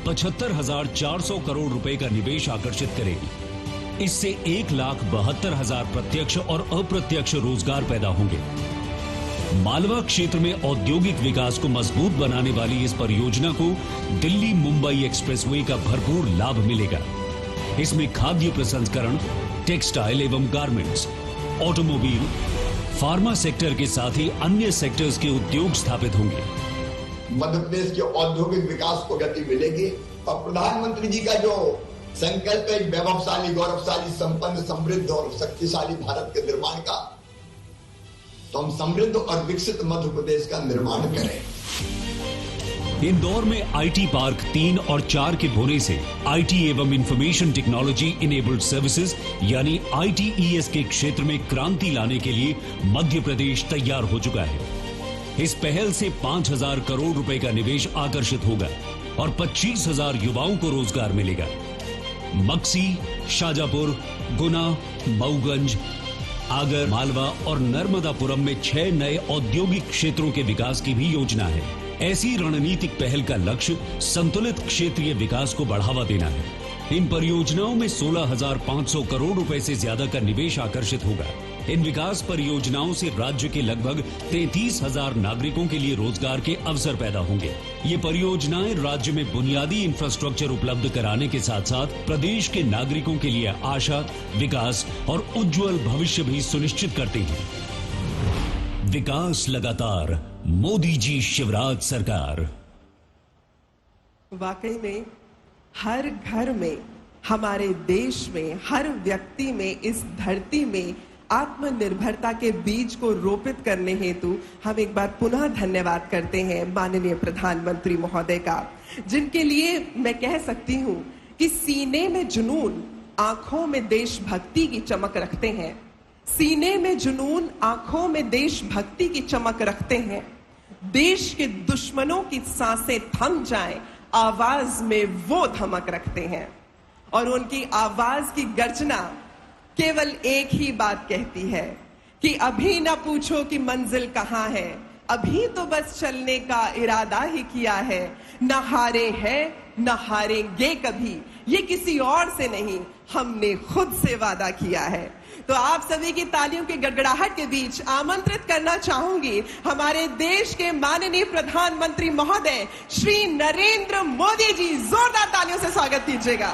75,400 करोड़ रुपए का निवेश आकर्षित करेगी। इससे 1,72,000 प्रत्यक्ष और अप्रत्यक्ष रोजगार पैदा होंगे। मालवा क्षेत्र में औद्योगिक विकास को मजबूत बनाने वाली इस परियोजना को दिल्ली मुंबई एक्सप्रेसवे का भरपूर लाभ मिलेगा। इसमें खाद्य प्रसंस्करण, टेक्सटाइल एवं गारमेंट्स, ऑटोमोबाइल, फार्मा सेक्टर के साथ ही अन्य सेक्टर्स के उद्योग स्थापित होंगे। मध्य प्रदेश के औद्योगिक विकास को गति मिलेगी और प्रधानमंत्री जी का जो संकल्प है वैभवशाली, गौरवशाली, संपन्न, समृद्ध और शक्तिशाली भारत के निर्माण का, तो हम समृद्ध और विकसित मध्य प्रदेश का निर्माण करें। इंदौर में आईटी पार्क 3 और 4 के होने से आईटी एवं इंफॉर्मेशन टेक्नोलॉजी इनेबल्ड सर्विसेज यानी ITES के क्षेत्र में क्रांति लाने के लिए मध्य प्रदेश तैयार हो चुका है। इस पहल से 5,000 करोड़ रुपए का निवेश आकर्षित होगा और 25,000 युवाओं को रोजगार मिलेगा। मक्सी, शाजापुर, गुना, मऊगंज, आगर, मालवा और नर्मदापुरम में 6 नए औद्योगिक क्षेत्रों के विकास की भी योजना है। ऐसी रणनीतिक पहल का लक्ष्य संतुलित क्षेत्रीय विकास को बढ़ावा देना है। इन परियोजनाओं में 16,500 करोड़ रुपए से ज्यादा का निवेश आकर्षित होगा। इन विकास परियोजनाओं से राज्य के लगभग 33,000 नागरिकों के लिए रोजगार के अवसर पैदा होंगे। ये परियोजनाएं राज्य में बुनियादी इंफ्रास्ट्रक्चर उपलब्ध कराने के साथ साथ प्रदेश के नागरिकों के लिए आशा, विकास और उज्जवल भविष्य भी सुनिश्चित करते हैं। विकास लगातार, मोदी जी शिवराज सरकार। वाकई में हर घर में, हमारे देश में, हर व्यक्ति में, इस धरती में आत्मनिर्भरता के बीज को रोपित करने हेतु हम एक बार पुनः धन्यवाद करते हैं माननीय प्रधानमंत्री महोदय का, जिनके लिए मैं कह सकती हूं कि सीने में जुनून, आंखों में देशभक्ति की चमक रखते हैं। सीने में जुनून, आंखों में देशभक्ति की चमक रखते हैं। देश के दुश्मनों की सांसें थम जाएं, आवाज में वो धमक रखते हैं और उनकी आवाज की गर्जना केवल एक ही बात कहती है कि अभी ना पूछो कि मंजिल कहां है, अभी तो बस चलने का इरादा ही किया है। न हारे हैं, न हारेंगे कभी, ये किसी और से नहीं, हमने खुद से वादा किया है। तो आप सभी की तालियों की गड़गड़ाहट के बीच आमंत्रित करना चाहूंगी हमारे देश के माननीय प्रधानमंत्री महोदय श्री नरेंद्र मोदी जी। जोरदार तालियों से स्वागत कीजिएगा।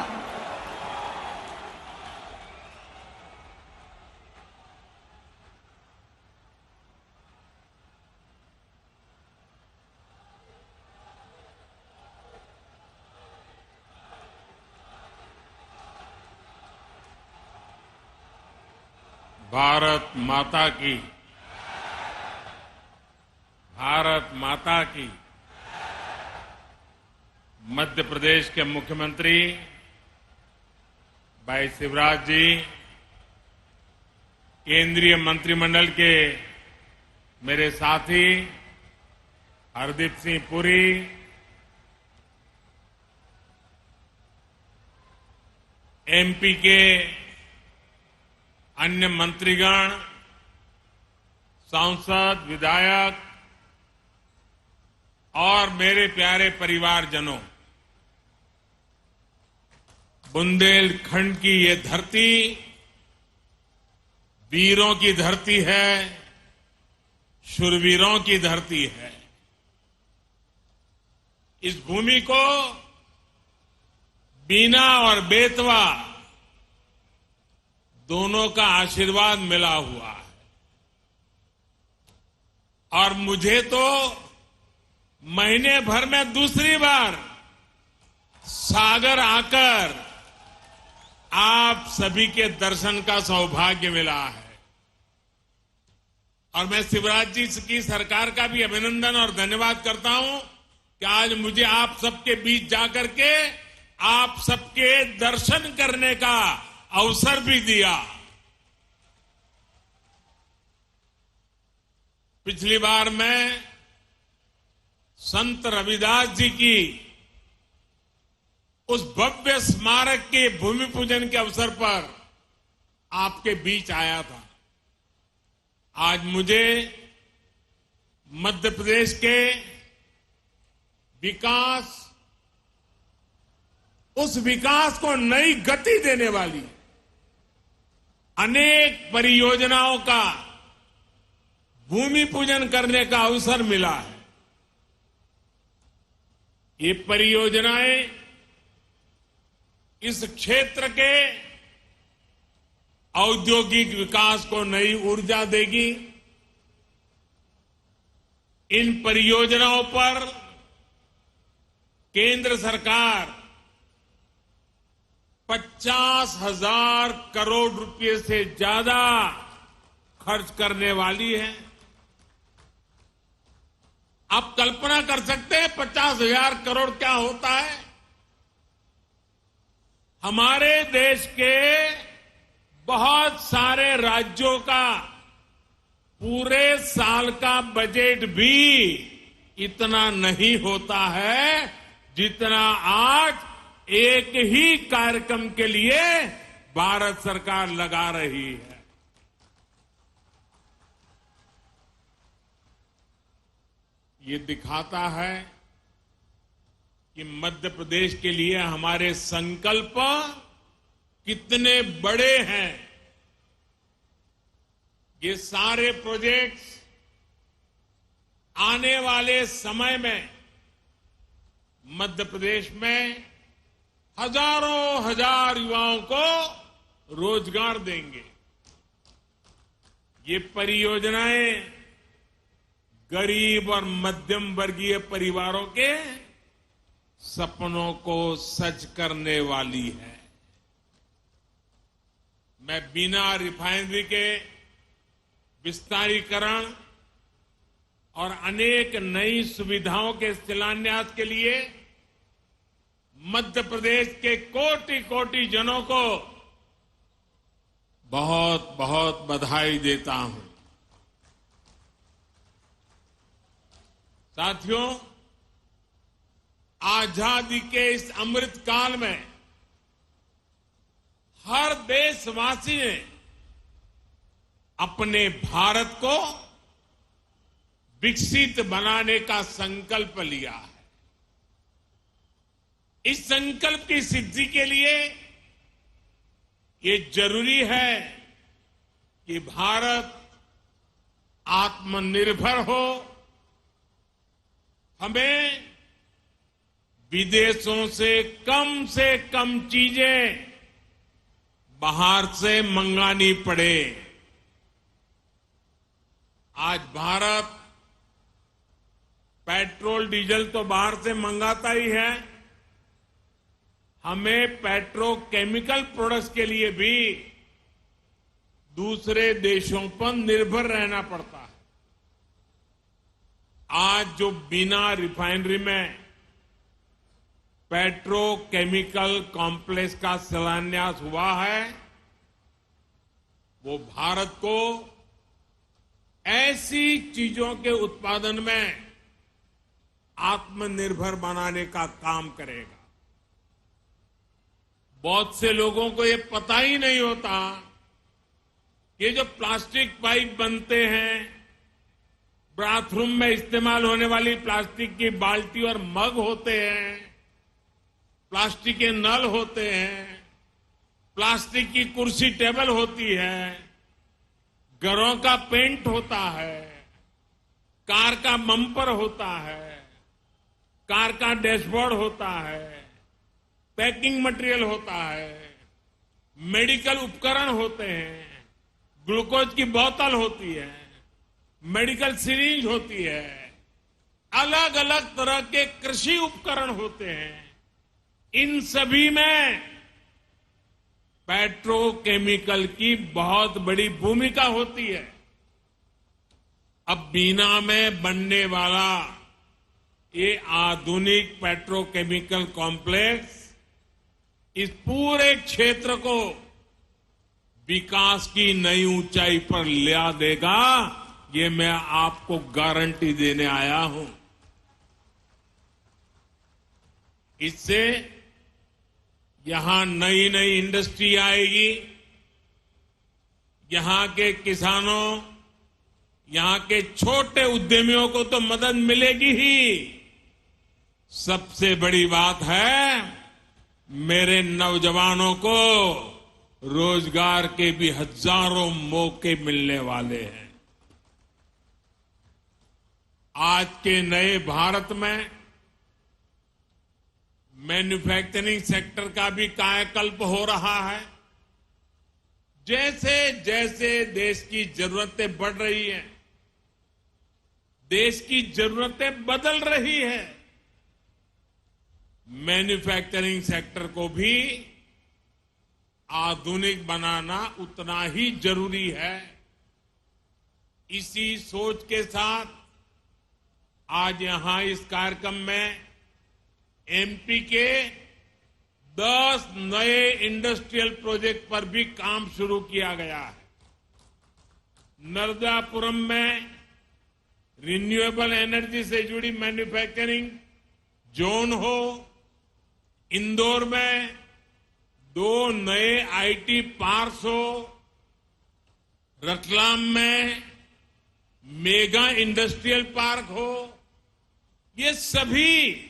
भारत माता की, भारत माता की। मध्य प्रदेश के मुख्यमंत्री भाई शिवराज जी, केंद्रीय मंत्रिमंडल के मेरे साथी हरदीप सिंह पुरी, MP के अन्य मंत्रीगण, सांसद, विधायक और मेरे प्यारे परिवारजनों, बुंदेलखंड की ये धरती वीरों की धरती है, शूरवीरों की धरती है। इस भूमि को बीना और बेतवा दोनों का आशीर्वाद मिला हुआ है और मुझे तो महीने भर में दूसरी बार सागर आकर आप सभी के दर्शन का सौभाग्य मिला है। और मैं शिवराज जी की सरकार का भी अभिनंदन और धन्यवाद करता हूं कि आज मुझे आप सबके बीच जाकर के आप सबके दर्शन करने का अवसर भी दिया। पिछली बार मैं संत रविदास जी की उस भव्य स्मारक के भूमि पूजन के अवसर पर आपके बीच आया था। आज मुझे मध्य प्रदेश के विकास उस विकास को नई गति देने वाली अनेक परियोजनाओं का भूमि पूजन करने का अवसर मिला है। ये परियोजनाएं इस क्षेत्र के औद्योगिक विकास को नई ऊर्जा देगी। इन परियोजनाओं पर केंद्र सरकार 50,000 करोड़ रुपए से ज्यादा खर्च करने वाली है। आप कल्पना कर सकते हैं 50,000 करोड़ क्या होता है? हमारे देश के बहुत सारे राज्यों का पूरे साल का बजट भी इतना नहीं होता है जितना आज एक ही कार्यक्रम के लिए भारत सरकार लगा रही है। ये दिखाता है कि मध्य प्रदेश के लिए हमारे संकल्प कितने बड़े हैं। ये सारे प्रोजेक्ट्स आने वाले समय में मध्य प्रदेश में हजारों हजार युवाओं को रोजगार देंगे। ये परियोजनाएं गरीब और मध्यम वर्गीय परिवारों के सपनों को सच करने वाली है। मैं बिना रिफाइनरी के विस्तारीकरण और अनेक नई सुविधाओं के शिलान्यास के लिए मध्य प्रदेश के कोटि कोटि जनों को बहुत बहुत बधाई देता हूं। साथियों, आजादी के इस अमृत काल में हर देशवासी ने अपने भारत को विकसित बनाने का संकल्प लिया है। इस संकल्प की सिद्धि के लिए ये जरूरी है कि भारत आत्मनिर्भर हो। हमें विदेशों से कम चीजें बाहर से मंगानी पड़े। आज भारत पेट्रोल डीजल तो बाहर से मंगाता ही है, हमें पेट्रोकेमिकल प्रोडक्ट्स के लिए भी दूसरे देशों पर निर्भर रहना पड़ता है। आज जो बिना रिफाइनरी में पेट्रोकेमिकल कॉम्प्लेक्स का शिलान्यास हुआ है, वो भारत को ऐसी चीजों के उत्पादन में आत्मनिर्भर बनाने का काम करेगा। बहुत से लोगों को ये पता ही नहीं होता, ये जो प्लास्टिक पाइप बनते हैं, बाथरूम में इस्तेमाल होने वाली प्लास्टिक की बाल्टी और मग होते हैं, प्लास्टिक के नल होते हैं, प्लास्टिक की कुर्सी टेबल होती है, घरों का पेंट होता है, कार का बम्पर होता है, कार का डैशबोर्ड होता है, पैकिंग मटेरियल होता है, मेडिकल उपकरण होते हैं, ग्लूकोज की बोतल होती है, मेडिकल सिरिंज होती है, अलग अलग तरह के कृषि उपकरण होते हैं। इन सभी में पेट्रोकेमिकल की बहुत बड़ी भूमिका होती है। अब बीना में बनने वाला ये आधुनिक पेट्रोकेमिकल कॉम्प्लेक्स इस पूरे क्षेत्र को विकास की नई ऊंचाई पर ले देगा, ये मैं आपको गारंटी देने आया हूं। इससे यहां नई नई इंडस्ट्री आएगी, यहां के किसानों, यहां के छोटे उद्यमियों को तो मदद मिलेगी ही। सबसे बड़ी बात है मेरे नौजवानों को रोजगार के भी हजारों मौके मिलने वाले हैं। आज के नए भारत में मैन्युफैक्चरिंग सेक्टर का भी कायाकल्प हो रहा है। जैसे जैसे देश की जरूरतें बढ़ रही हैं, देश की जरूरतें बदल रही है, मैन्युफैक्चरिंग सेक्टर को भी आधुनिक बनाना उतना ही जरूरी है। इसी सोच के साथ आज यहां इस कार्यक्रम में एमपी के 10 नए इंडस्ट्रियल प्रोजेक्ट पर भी काम शुरू किया गया है। नर्मदापुरम में रिन्यूएबल एनर्जी से जुड़ी मैन्युफैक्चरिंग जोन हो, इंदौर में 2 नए आईटी पार्क्स हो, रतलाम में मेगा इंडस्ट्रियल पार्क हो, ये सभी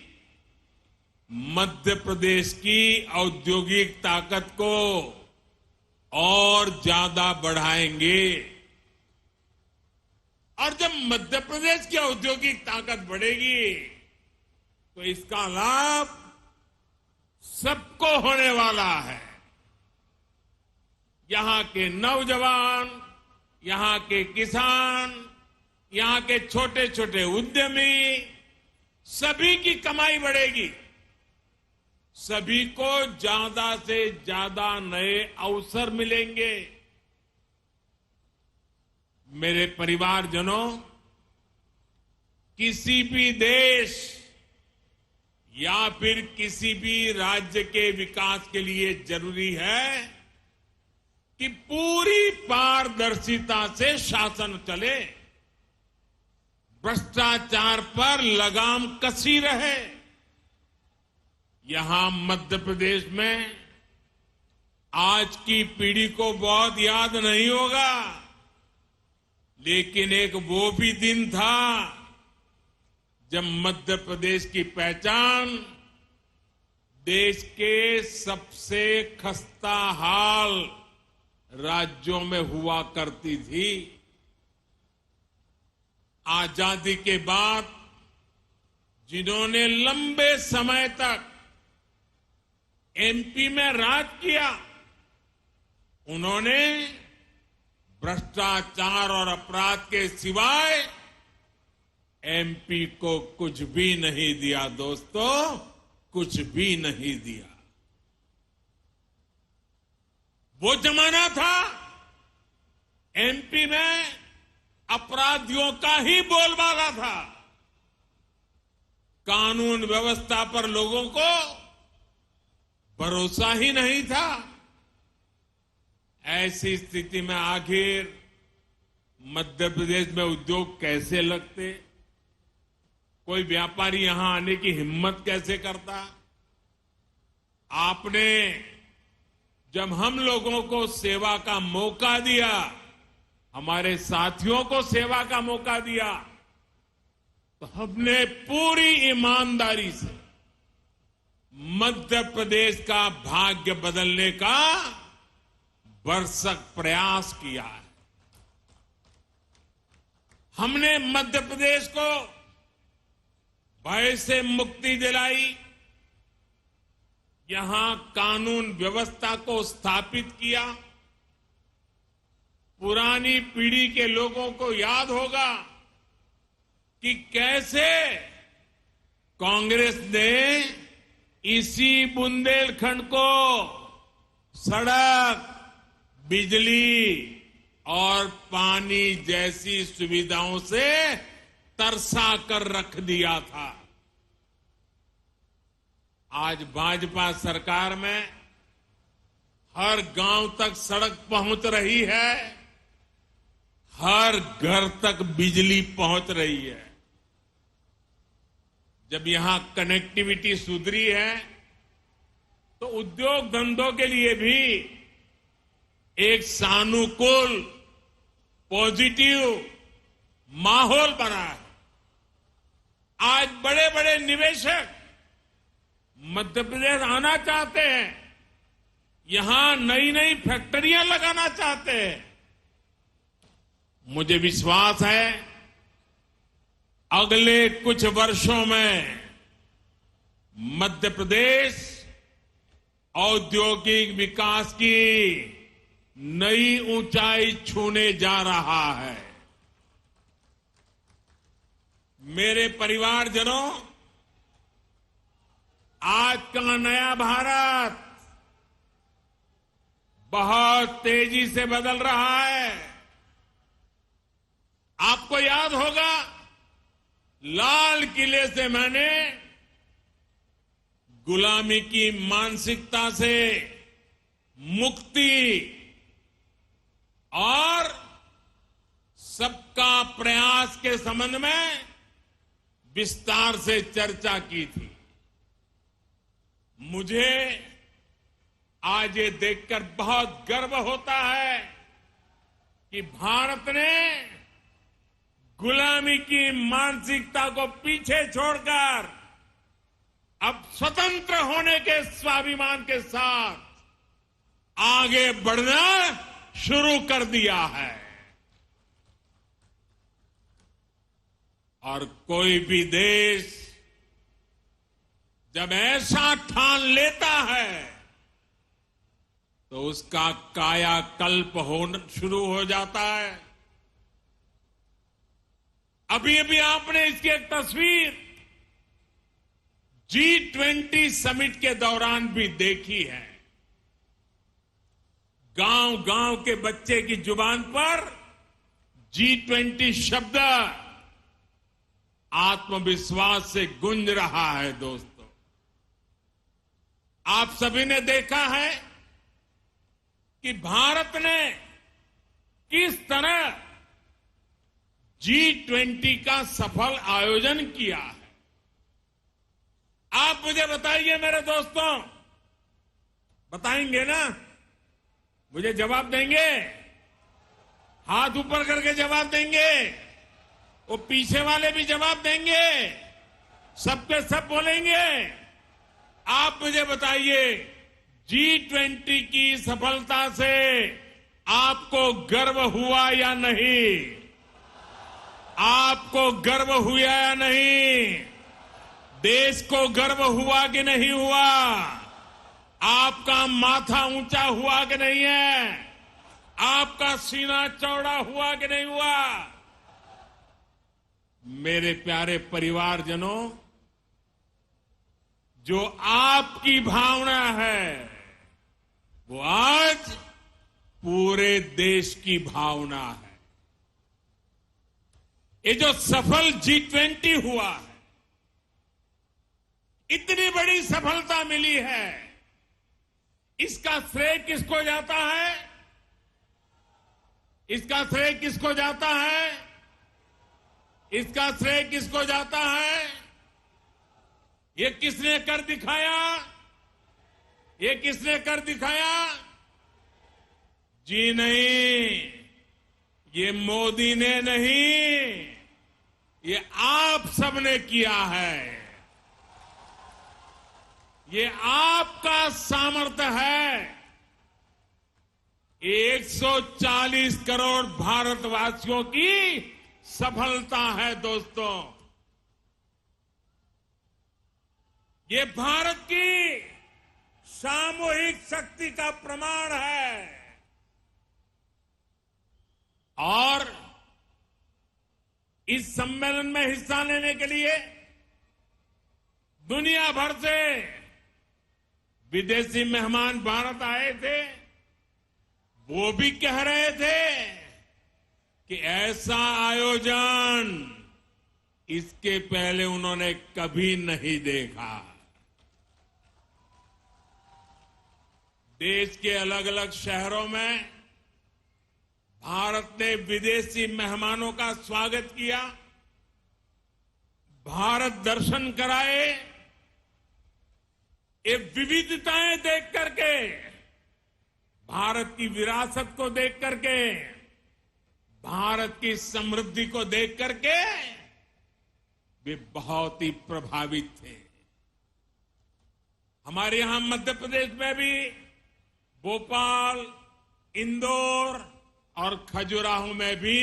मध्य प्रदेश की औद्योगिक ताकत को और ज्यादा बढ़ाएंगे। और जब मध्य प्रदेश की औद्योगिक ताकत बढ़ेगी तो इसका लाभ सबको होने वाला है। यहां के नौजवान, यहां के किसान, यहां के छोटे छोटे उद्यमी, सभी की कमाई बढ़ेगी। सभी को ज्यादा से ज्यादा नए अवसर मिलेंगे। मेरे परिवारजनों, किसी भी देश या फिर किसी भी राज्य के विकास के लिए जरूरी है कि पूरी पारदर्शिता से शासन चले, भ्रष्टाचार पर लगाम कसी रहे। यहां मध्य प्रदेश में आज की पीढ़ी को बहुत याद नहीं होगा, लेकिन एक वो भी दिन था जब मध्य प्रदेश की पहचान देश के सबसे खस्ता हाल राज्यों में हुआ करती थी। आजादी के बाद जिन्होंने लंबे समय तक एमपी में राज किया, उन्होंने भ्रष्टाचार और अपराध के सिवाय एमपी को कुछ भी नहीं दिया। दोस्तों, कुछ भी नहीं दिया। वो जमाना था एमपी में अपराधियों का ही बोलबाला था। कानून व्यवस्था पर लोगों को भरोसा ही नहीं था। ऐसी स्थिति में आखिर मध्य प्रदेश में उद्योग कैसे लगते? कोई व्यापारी यहां आने की हिम्मत कैसे करता? आपने जब हम लोगों को सेवा का मौका दिया, हमारे साथियों को सेवा का मौका दिया, तो हमने पूरी ईमानदारी से मध्य प्रदेश का भाग्य बदलने का भरसक प्रयास किया है। हमने मध्य प्रदेश को भय से मुक्ति दिलाई, यहां कानून व्यवस्था को स्थापित किया। पुरानी पीढ़ी के लोगों को याद होगा कि कैसे कांग्रेस ने इसी बुंदेलखंड को सड़क, बिजली और पानी जैसी सुविधाओं से तरसा कर रख दिया था। आज भाजपा सरकार में हर गांव तक सड़क पहुंच रही है, हर घर तक बिजली पहुंच रही है। जब यहां कनेक्टिविटी सुधरी है तो उद्योग धंधों के लिए भी एक सानुकूल, पॉजिटिव माहौल बना है। आज बड़े बड़े निवेशक मध्य प्रदेश आना चाहते हैं, यहां नई नई फैक्ट्रियां लगाना चाहते हैं। मुझे विश्वास है अगले कुछ वर्षों में मध्य प्रदेश औद्योगिक विकास की नई ऊंचाई छूने जा रहा है। मेरे परिवारजनों, आज का नया भारत बहुत तेजी से बदल रहा है। आपको याद होगा, लाल किले से मैंने गुलामी की मानसिकता से मुक्ति और सबका प्रयास के संबंध में विस्तार से चर्चा की थी। मुझे आज ये देखकर बहुत गर्व होता है कि भारत ने गुलामी की मानसिकता को पीछे छोड़कर अब स्वतंत्र होने के स्वाभिमान के साथ आगे बढ़ना शुरू कर दिया है। और कोई भी देश जब ऐसा ठान लेता है तो उसका कायाकल्प होना शुरू हो जाता है। अभी अभी आपने इसकी एक तस्वीर G20 समिट के दौरान भी देखी है। गांव गांव के बच्चे की जुबान पर G20 शब्द आत्मविश्वास से गूंज रहा है। दोस्तों, आप सभी ने देखा है कि भारत ने किस तरह G20 का सफल आयोजन किया है। आप मुझे बताइए मेरे दोस्तों, बताएंगे ना? मुझे जवाब देंगे? हाथ ऊपर करके जवाब देंगे? वो पीछे वाले भी जवाब देंगे? सबके सब बोलेंगे? आप मुझे बताइए, G20 की सफलता से आपको गर्व हुआ या नहीं? आपको गर्व हुआ या नहीं? देश को गर्व हुआ कि नहीं हुआ? आपका माथा ऊंचा हुआ कि नहीं है? आपका सीना चौड़ा हुआ कि नहीं हुआ? मेरे प्यारे परिवारजनों, जो आपकी भावना है वो आज पूरे देश की भावना है। ये जो सफल G20 हुआ है, इतनी बड़ी सफलता मिली है, इसका श्रेय किसको जाता है? इसका श्रेय किसको जाता है? इसका श्रेय किसको जाता है? ये किसने कर दिखाया? ये किसने कर दिखाया? जी नहीं, ये मोदी ने नहीं, ये आप सबने किया है। ये आपका सामर्थ्य है। 140 करोड़ भारतवासियों की सफलता है। दोस्तों, ये भारत की सामूहिक शक्ति का प्रमाण है। और इस सम्मेलन में हिस्सा लेने के लिए दुनिया भर से विदेशी मेहमान भारत आए थे। वो भी कह रहे थे कि ऐसा आयोजन इसके पहले उन्होंने कभी नहीं देखा। देश के अलग अलग शहरों में भारत ने विदेशी मेहमानों का स्वागत किया, भारत दर्शन कराए। ये विविधताएं देख करके, भारत की विरासत को देख करके, भारत की समृद्धि को देख करके वे बहुत ही प्रभावित थे। हमारे यहां मध्य प्रदेश में भी भोपाल, इंदौर और खजुराहो में भी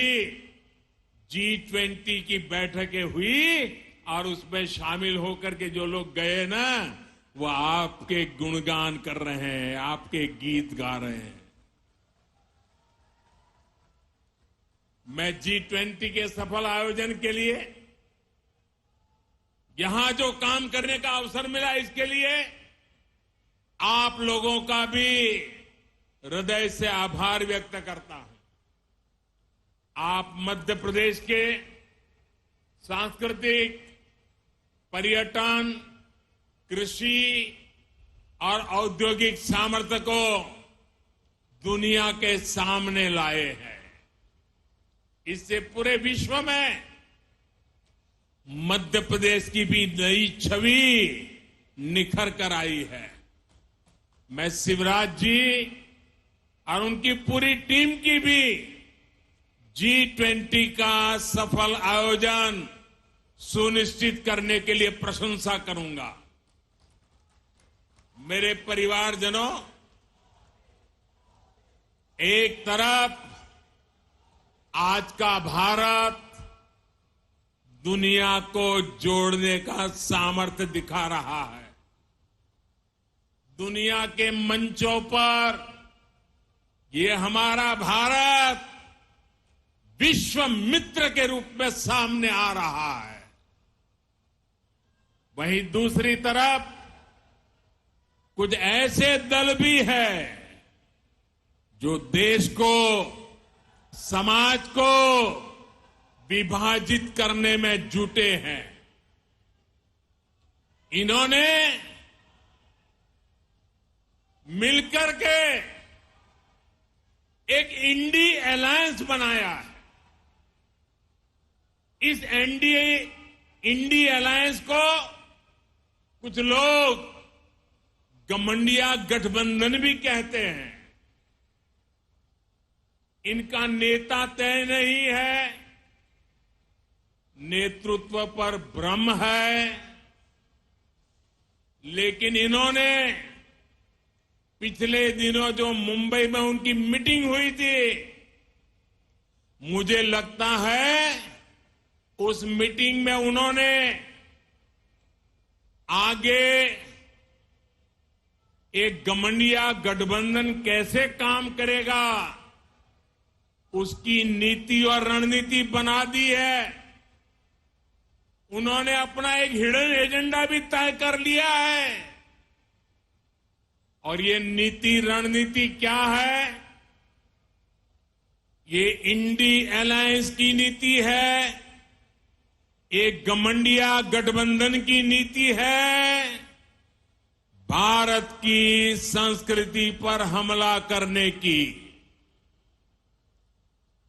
G20 की बैठकें हुई और उसमें शामिल होकर के जो लोग गए ना, वो आपके गुणगान कर रहे हैं, आपके गीत गा रहे हैं। मैं G20 के सफल आयोजन के लिए यहां जो काम करने का अवसर मिला, इसके लिए आप लोगों का भी हृदय से आभार व्यक्त करता हूं। आप मध्य प्रदेश के सांस्कृतिक, पर्यटन, कृषि और औद्योगिक सामर्थ्य को दुनिया के सामने लाए हैं। इससे पूरे विश्व में मध्य प्रदेश की भी नई छवि निखर कर आई है। मैं शिवराज जी और उनकी पूरी टीम की भी G20 का सफल आयोजन सुनिश्चित करने के लिए प्रशंसा करूंगा। मेरे परिवारजनों, एक तरफ आज का भारत दुनिया को जोड़ने का सामर्थ्य दिखा रहा है। दुनिया के मंचों पर ये हमारा भारत विश्व मित्र के रूप में सामने आ रहा है। वहीं दूसरी तरफ कुछ ऐसे दल भी हैं जो देश को, समाज को विभाजित करने में जुटे हैं। इन्होंने मिलकर के एक इंडी अलायंस बनाया है। इस इंडी अलायंस को कुछ लोग गठबंधन गठबंधन भी कहते हैं। इनका नेता तय नहीं है, नेतृत्व पर भ्रम है, लेकिन इन्होंने पिछले दिनों जो मुंबई में उनकी मीटिंग हुई थी, मुझे लगता है उस मीटिंग में उन्होंने आगे एक गठबंधन गठबंधन कैसे काम करेगा उसकी नीति और रणनीति बना दी है। उन्होंने अपना एक हिडन एजेंडा भी तय कर लिया है। और ये नीति रणनीति क्या है? ये इंडी अलायंस की नीति है, एक गठबंधन की नीति है, भारत की संस्कृति पर हमला करने की।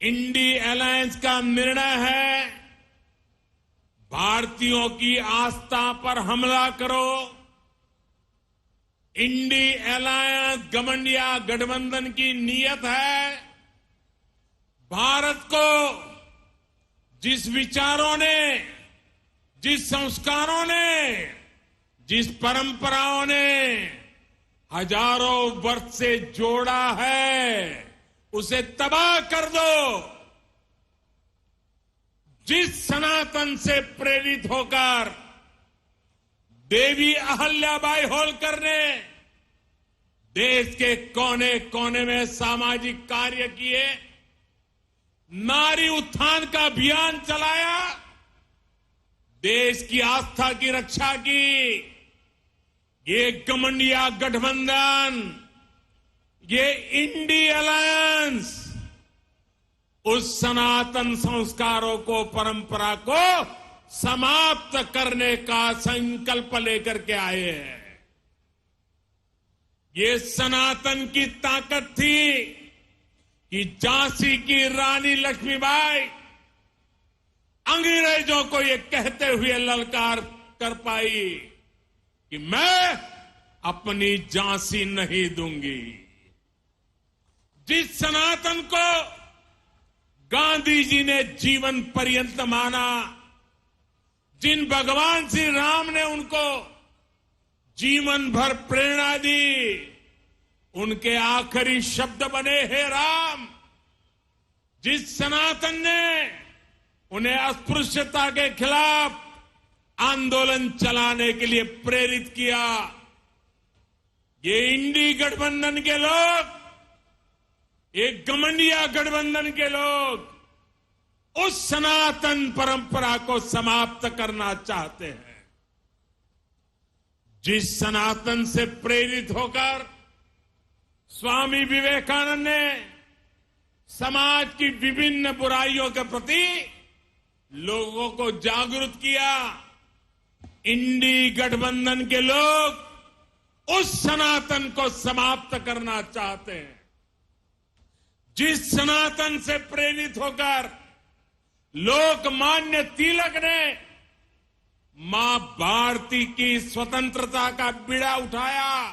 इंडी अलायंस का निर्णय है भारतीयों की आस्था पर हमला करो। इंडी अलायंस गठबंधन की नीयत है भारत को जिस विचारों ने, जिस संस्कारों ने, जिस परंपराओं ने हजारों वर्ष से जोड़ा है, उसे तबाह कर दो। जिस सनातन से प्रेरित होकर देवी अहल्याबाई होलकर ने देश के कोने कोने में सामाजिक कार्य किए, नारी उत्थान का अभियान चलाया, देश की आस्था की रक्षा की, ये गठबंधन, ये इंडी अलायंस उस सनातन संस्कारों को, परंपरा को समाप्त करने का संकल्प लेकर के आए हैं। ये सनातन की ताकत थी कि झांसी की रानी लक्ष्मीबाई अंग्रेजों को ये कहते हुए ललकार कर पाई कि मैं अपनी झांसी नहीं दूंगी। जिस सनातन को गांधी जी ने जीवन पर्यंत माना, जिन भगवान श्री राम ने उनको जीवन भर प्रेरणा दी, उनके आखिरी शब्द बने, हे राम। जिस सनातन ने उन्हें अस्पृश्यता के खिलाफ आंदोलन चलाने के लिए प्रेरित किया, ये इंडी गठबंधन के लोग, ये गमंडिया गठबंधन के लोग उस सनातन परंपरा को समाप्त करना चाहते हैं। जिस सनातन से प्रेरित होकर स्वामी विवेकानंद ने समाज की विभिन्न बुराइयों के प्रति लोगों को जागरूक किया, इंडी गठबंधन के लोग उस सनातन को समाप्त करना चाहते हैं। जिस सनातन से प्रेरित होकर लोकमान्य तिलक ने मां भारती की स्वतंत्रता का बीड़ा उठाया,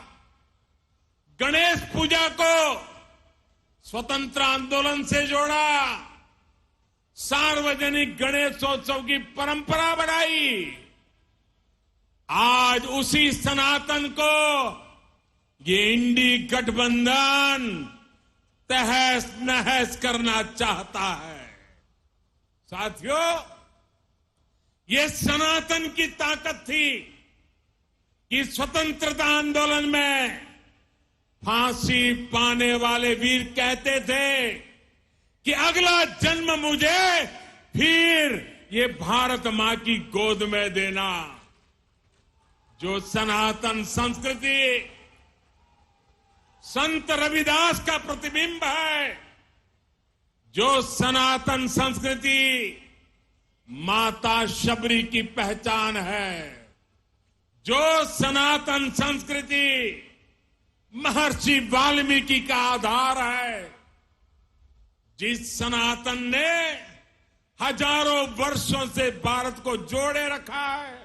गणेश पूजा को स्वतंत्र आंदोलन से जोड़ा, सार्वजनिक गणेशोत्सव की परंपरा बनाई, आज उसी सनातन को ये इंडी गठबंधन तहस नहस करना चाहता है। साथियों, ये सनातन की ताकत थी कि स्वतंत्रता आंदोलन में फांसी पाने वाले वीर कहते थे कि अगला जन्म मुझे फिर ये भारत मां की गोद में देना। जो सनातन संस्कृति संत रविदास का प्रतिबिंब है, जो सनातन संस्कृति माता शबरी की पहचान है, जो सनातन संस्कृति महर्षि वाल्मीकि का आधार है, जिस सनातन ने हजारों वर्षों से भारत को जोड़े रखा है,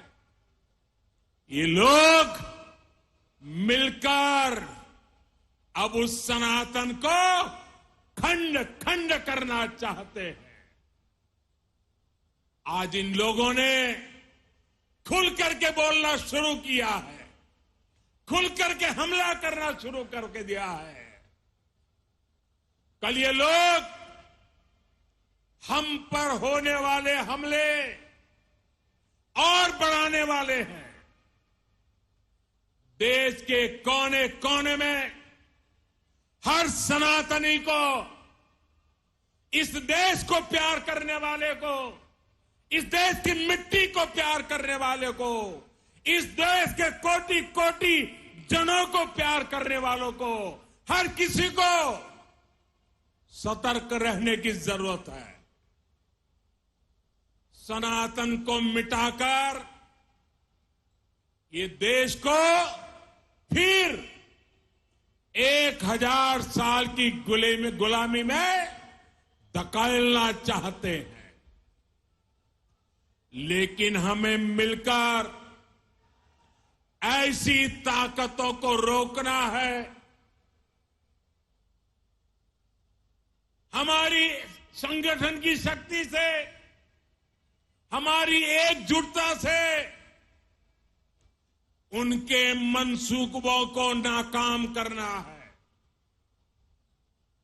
ये लोग मिलकर अब उस सनातन को खंड खंड करना चाहते हैं। आज इन लोगों ने खुल करके बोलना शुरू किया है, खुल करके हमला करना शुरू करके दिया है। कल ये लोग हम पर होने वाले हमले और बढ़ाने वाले हैं। देश के कोने कोने में हर सनातनी को, इस देश को प्यार करने वाले को, इस देश की मिट्टी को प्यार करने वाले को, इस देश के कोटि कोटि जनों को प्यार करने वालों को, हर किसी को सतर्क रहने की जरूरत है। सनातन को मिटाकर ये देश को फिर 1000 साल की गुलामी में धकेलना चाहते हैं। लेकिन हमें मिलकर ऐसी ताकतों को रोकना है। हमारी संगठन की शक्ति से, हमारी एकजुटता से उनके मंसूबों को नाकाम करना है।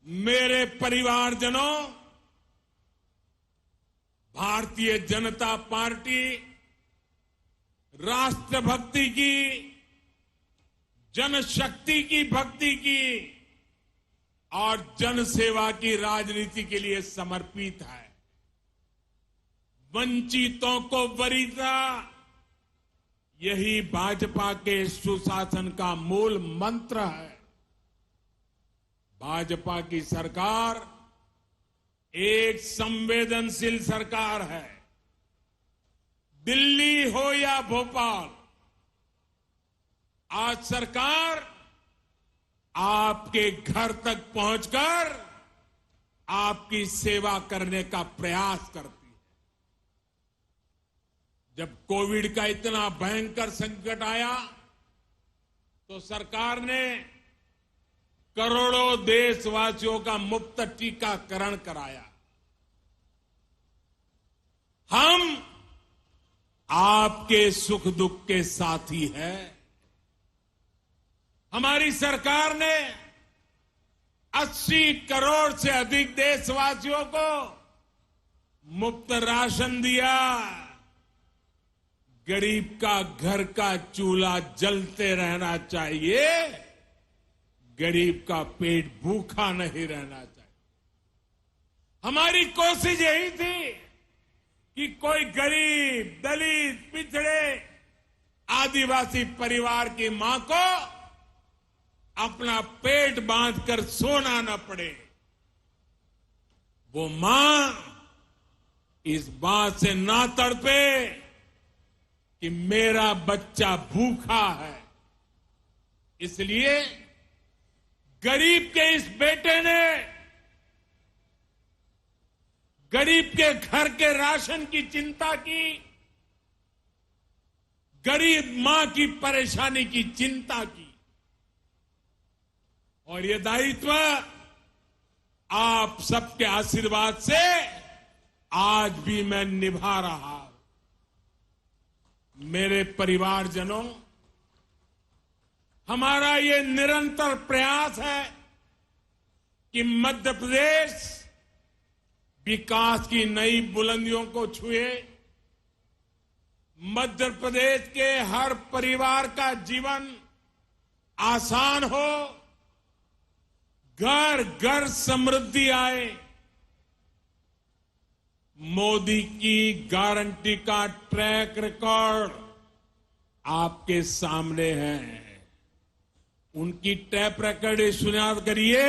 मेरे परिवारजनों, भारतीय जनता पार्टी राष्ट्रभक्ति की, जनशक्ति की भक्ति की और जनसेवा की राजनीति के लिए समर्पित है। वंचितों को वरीयता, यही भाजपा के सुशासन का मूल मंत्र है। भाजपा की सरकार एक संवेदनशील सरकार है। दिल्ली हो या भोपाल, आज सरकार आपके घर तक पहुंचकर आपकी सेवा करने का प्रयास करती है। जब कोविड का इतना भयंकर संकट आया तो सरकार ने करोड़ों देशवासियों का मुफ्त टीकाकरण कराया। हम आपके सुख दुख के साथी हैं। हमारी सरकार ने 80 करोड़ से अधिक देशवासियों को मुफ्त राशन दिया। गरीब का घर का चूल्हा जलते रहना चाहिए, गरीब का पेट भूखा नहीं रहना चाहिए। हमारी कोशिश यही थी कि कोई गरीब, दलित, पिछड़े, आदिवासी परिवार की मां को अपना पेट बांधकर सोना न पड़े। वो मां इस बात से ना तड़पे कि मेरा बच्चा भूखा है। इसलिए गरीब के इस बेटे ने गरीब के घर के राशन की चिंता की, गरीब मां की परेशानी की चिंता की, और ये दायित्व आप सबके आशीर्वाद से आज भी मैं निभा रहा हूं। मेरे परिवारजनों, हमारा ये निरंतर प्रयास है कि मध्य प्रदेश विकास की नई बुलंदियों को छुए, मध्य प्रदेश के हर परिवार का जीवन आसान हो, घर घर समृद्धि आए। मोदी की गारंटी का ट्रैक रिकॉर्ड आपके सामने है। उनकी ट्रैक रिकॉर्ड सुनियाद करिए,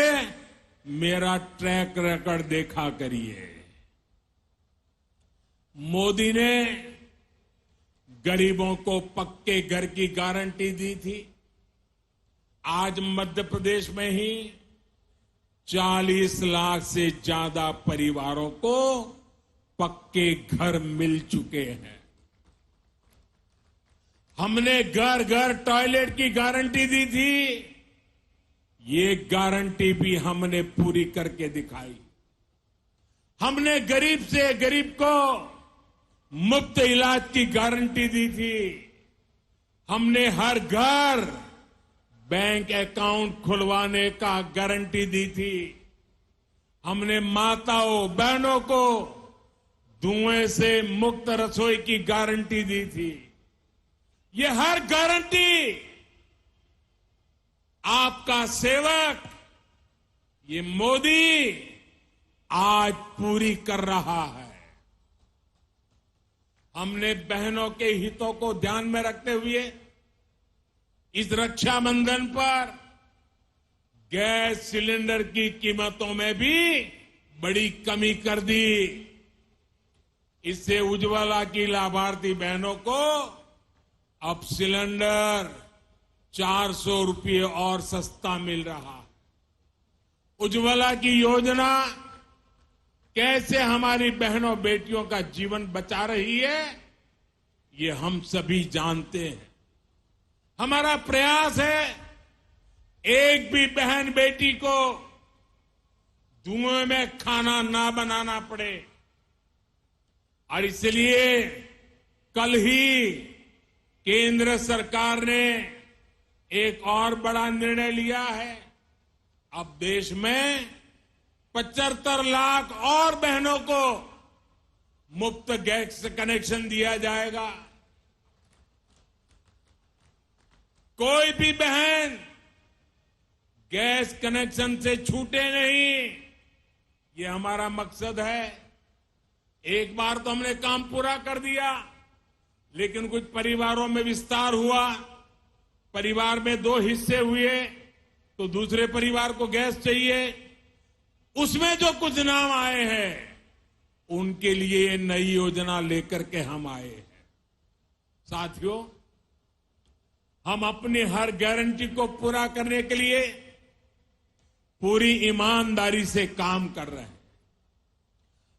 मेरा ट्रैक रिकॉर्ड देखा करिए। मोदी ने गरीबों को पक्के घर की गारंटी दी थी। आज मध्य प्रदेश में ही 40 लाख से ज्यादा परिवारों को पक्के घर मिल चुके हैं। हमने घर घर टॉयलेट की गारंटी दी थी, ये गारंटी भी हमने पूरी करके दिखाई। हमने गरीब से गरीब को मुफ्त इलाज की गारंटी दी थी। हमने हर घर बैंक अकाउंट खुलवाने का गारंटी दी थी। हमने माताओं बहनों को धुएं से मुक्त रसोई की गारंटी दी थी। ये हर गारंटी आपका सेवक ये मोदी आज पूरी कर रहा है। हमने बहनों के हितों को ध्यान में रखते हुए इस रक्षाबंधन पर गैस सिलेंडर की कीमतों में भी बड़ी कमी कर दी। इससे उज्ज्वला की लाभार्थी बहनों को अब सिलेंडर 400 रुपये और सस्ता मिल रहा। उज्ज्वला की योजना कैसे हमारी बहनों बेटियों का जीवन बचा रही है, ये हम सभी जानते हैं। हमारा प्रयास है एक भी बहन बेटी को धुएं में खाना ना बनाना पड़े, और इसलिए कल ही केंद्र सरकार ने एक और बड़ा निर्णय लिया है। अब देश में 75 लाख और बहनों को मुफ्त गैस कनेक्शन दिया जाएगा। कोई भी बहन गैस कनेक्शन से छूटे नहीं, ये हमारा मकसद है। एक बार तो हमने काम पूरा कर दिया, लेकिन कुछ परिवारों में विस्तार हुआ। परिवार में 2 हिस्से हुए तो दूसरे परिवार को गैस चाहिए। उसमें जो कुछ नाम आए हैं उनके लिए ये नई योजना लेकर के हम आए हैं। साथियों, हम अपनी हर गारंटी को पूरा करने के लिए पूरी ईमानदारी से काम कर रहे हैं।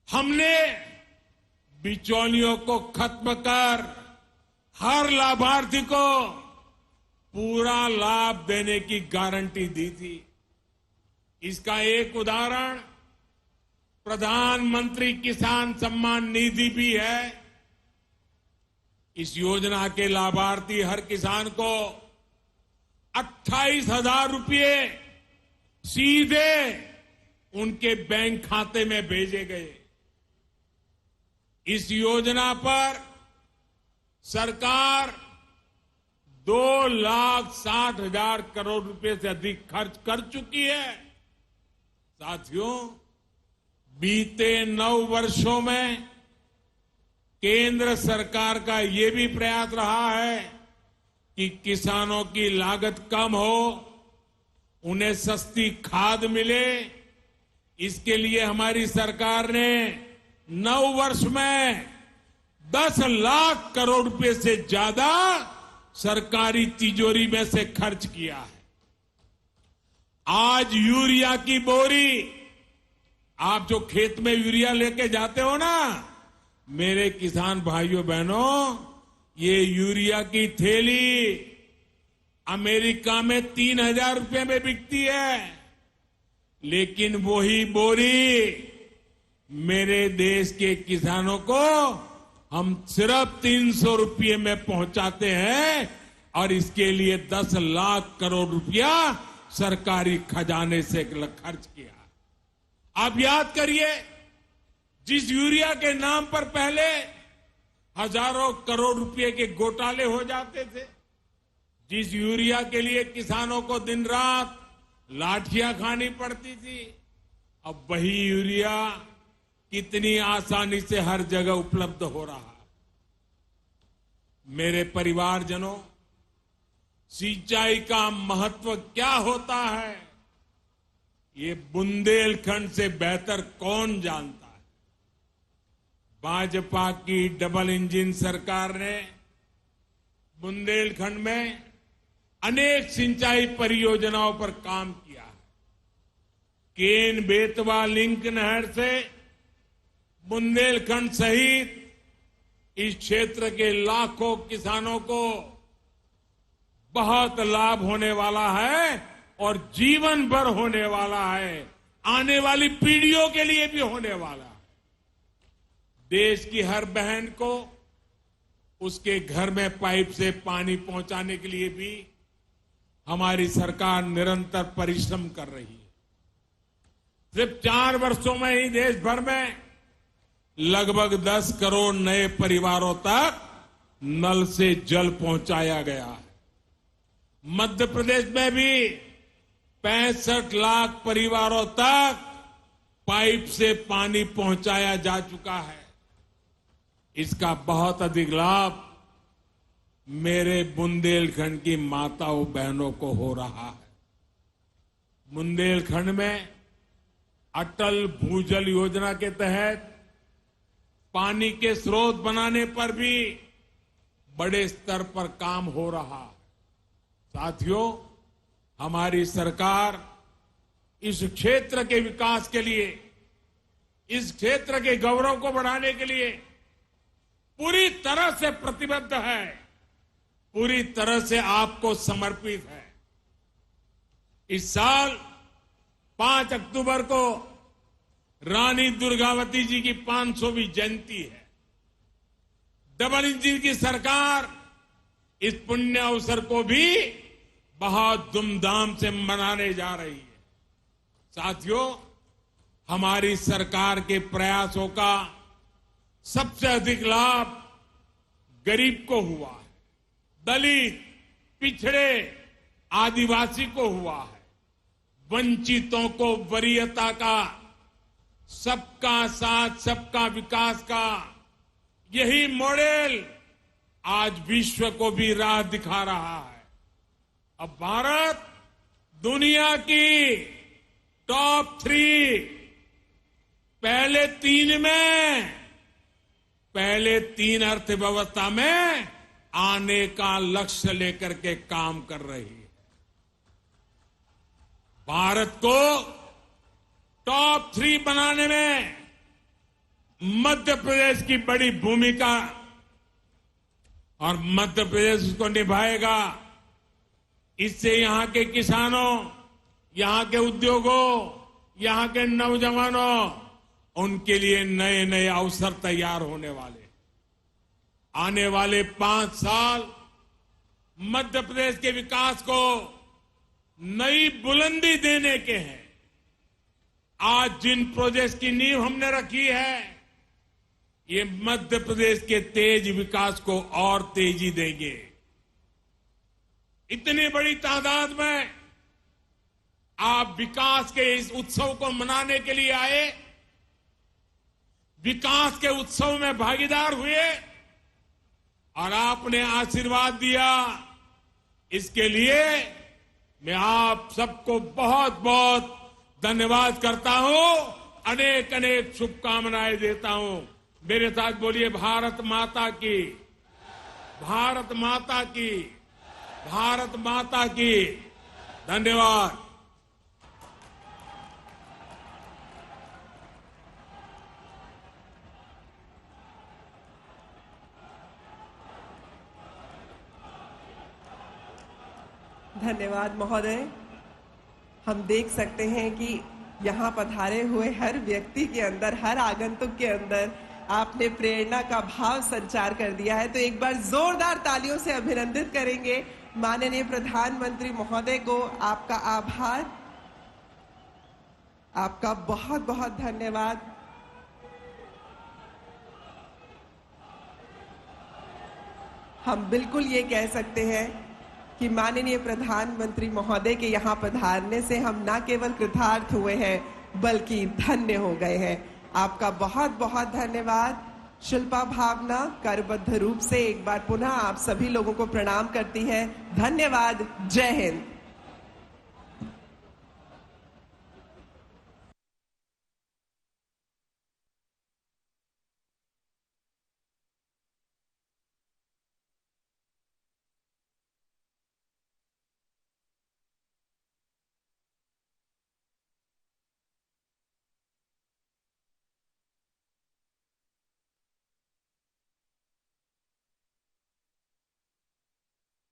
हमने बिचौलियों को खत्म कर हर लाभार्थी को पूरा लाभ देने की गारंटी दी थी। इसका एक उदाहरण प्रधानमंत्री किसान सम्मान निधि भी है। इस योजना के लाभार्थी हर किसान को 28,000 रुपये सीधे उनके बैंक खाते में भेजे गए। इस योजना पर सरकार 2,60,000 करोड़ रुपए से अधिक खर्च कर चुकी है। साथियों, बीते 9 वर्षों में केंद्र सरकार का ये भी प्रयास रहा है कि किसानों की लागत कम हो, उन्हें सस्ती खाद मिले। इसके लिए हमारी सरकार ने 9 वर्ष में 10 लाख करोड़ रुपए से ज्यादा सरकारी तिजोरी में से खर्च किया है। आज यूरिया की बोरी, आप जो खेत में यूरिया लेके जाते हो ना, मेरे किसान भाइयों बहनों, ये यूरिया की थैली अमेरिका में 3,000 रुपए में बिकती है, लेकिन वही बोरी मेरे देश के किसानों को हम सिर्फ 300 रुपये में पहुंचाते हैं, और इसके लिए 10 लाख करोड़ रुपया सरकारी खजाने से खर्च किया। आप याद करिए, जिस यूरिया के नाम पर पहले हजारों करोड़ रुपए के घोटाले हो जाते थे, जिस यूरिया के लिए किसानों को दिन रात लाठियां खानी पड़ती थी, अब वही यूरिया कितनी आसानी से हर जगह उपलब्ध हो रहा है। मेरे परिवारजनों, सिंचाई का महत्व क्या होता है, ये बुंदेलखंड से बेहतर कौन जानता है। भाजपा की डबल इंजन सरकार ने बुंदेलखंड में अनेक सिंचाई परियोजनाओं पर काम किया है। केन बेतवा लिंक नहर से बुंदेलखंड सहित इस क्षेत्र के लाखों किसानों को बहुत लाभ होने वाला है, और जीवन भर होने वाला है, आने वाली पीढ़ियों के लिए भी होने वाला है। देश की हर बहन को उसके घर में पाइप से पानी पहुंचाने के लिए भी हमारी सरकार निरंतर परिश्रम कर रही है। सिर्फ 4 वर्षों में ही देश भर में लगभग 10 करोड़ नए परिवारों तक नल से जल पहुंचाया गया है। मध्य प्रदेश में भी 65 लाख परिवारों तक पाइप से पानी पहुंचाया जा चुका है। इसका बहुत अधिक लाभ मेरे बुंदेलखंड की माताओं बहनों को हो रहा है। बुंदेलखंड में अटल भूजल योजना के तहत पानी के स्रोत बनाने पर भी बड़े स्तर पर काम हो रहा है। साथियों, हमारी सरकार इस क्षेत्र के विकास के लिए, इस क्षेत्र के गौरव को बढ़ाने के लिए पूरी तरह से प्रतिबद्ध है, पूरी तरह से आपको समर्पित है। इस साल 5 अक्टूबर को रानी दुर्गावती जी की 500वीं जयंती है। डबल इंजन की सरकार इस पुण्य अवसर को भी बहुत धूमधाम से मनाने जा रही है। साथियों, हमारी सरकार के प्रयासों का सबसे अधिक लाभ गरीब को हुआ है, दलित, पिछड़े, आदिवासी को हुआ है। वंचितों को वरीयता का, सबका साथ सबका विकास का यही मॉडल आज विश्व को भी राह दिखा रहा है। अब भारत दुनिया की टॉप 3 पहले 3 अर्थव्यवस्था में आने का लक्ष्य लेकर के काम कर रही है। भारत को टॉप 3 बनाने में मध्य प्रदेश की बड़ी भूमिका, और मध्य प्रदेश उसको निभाएगा। इससे यहां के किसानों, यहां के उद्योगों, यहां के नौजवानों, उनके लिए नए नए अवसर तैयार होने वाले। आने वाले 5 साल मध्य प्रदेश के विकास को नई बुलंदी देने के हैं। आज जिन प्रोजेक्ट्स की नींव हमने रखी है, ये मध्य प्रदेश के तेज विकास को और तेजी देंगे। इतनी बड़ी तादाद में आप विकास के इस उत्सव को मनाने के लिए आए, विकास के उत्सव में भागीदार हुए और आपने आशीर्वाद दिया। इसके लिए मैं आप सबको बहुत बहुत धन्यवाद करता हूं, अनेक अनेक शुभकामनाएं देता हूं। मेरे साथ बोलिए भारत माता की, भारत माता की, भारत माता की। धन्यवाद। धन्यवाद महोदय। हम देख सकते हैं कि यहाँ पधारे हुए हर व्यक्ति के अंदर, हर आगंतुक के अंदर आपने प्रेरणा का भाव संचार कर दिया है। तो एक बार जोरदार तालियों से अभिनंदित करेंगे माननीय प्रधानमंत्री महोदय को। आपका आभार, आपका बहुत बहुत धन्यवाद। हम बिल्कुल ये कह सकते हैं कि माननीय प्रधानमंत्री महोदय के यहाँ पधारने से हम न केवल कृतार्थ हुए हैं बल्कि धन्य हो गए हैं। आपका बहुत बहुत धन्यवाद। शिल्पा भावना करबद्ध रूप से एक बार पुनः आप सभी लोगों को प्रणाम करती है। धन्यवाद। जय हिंद।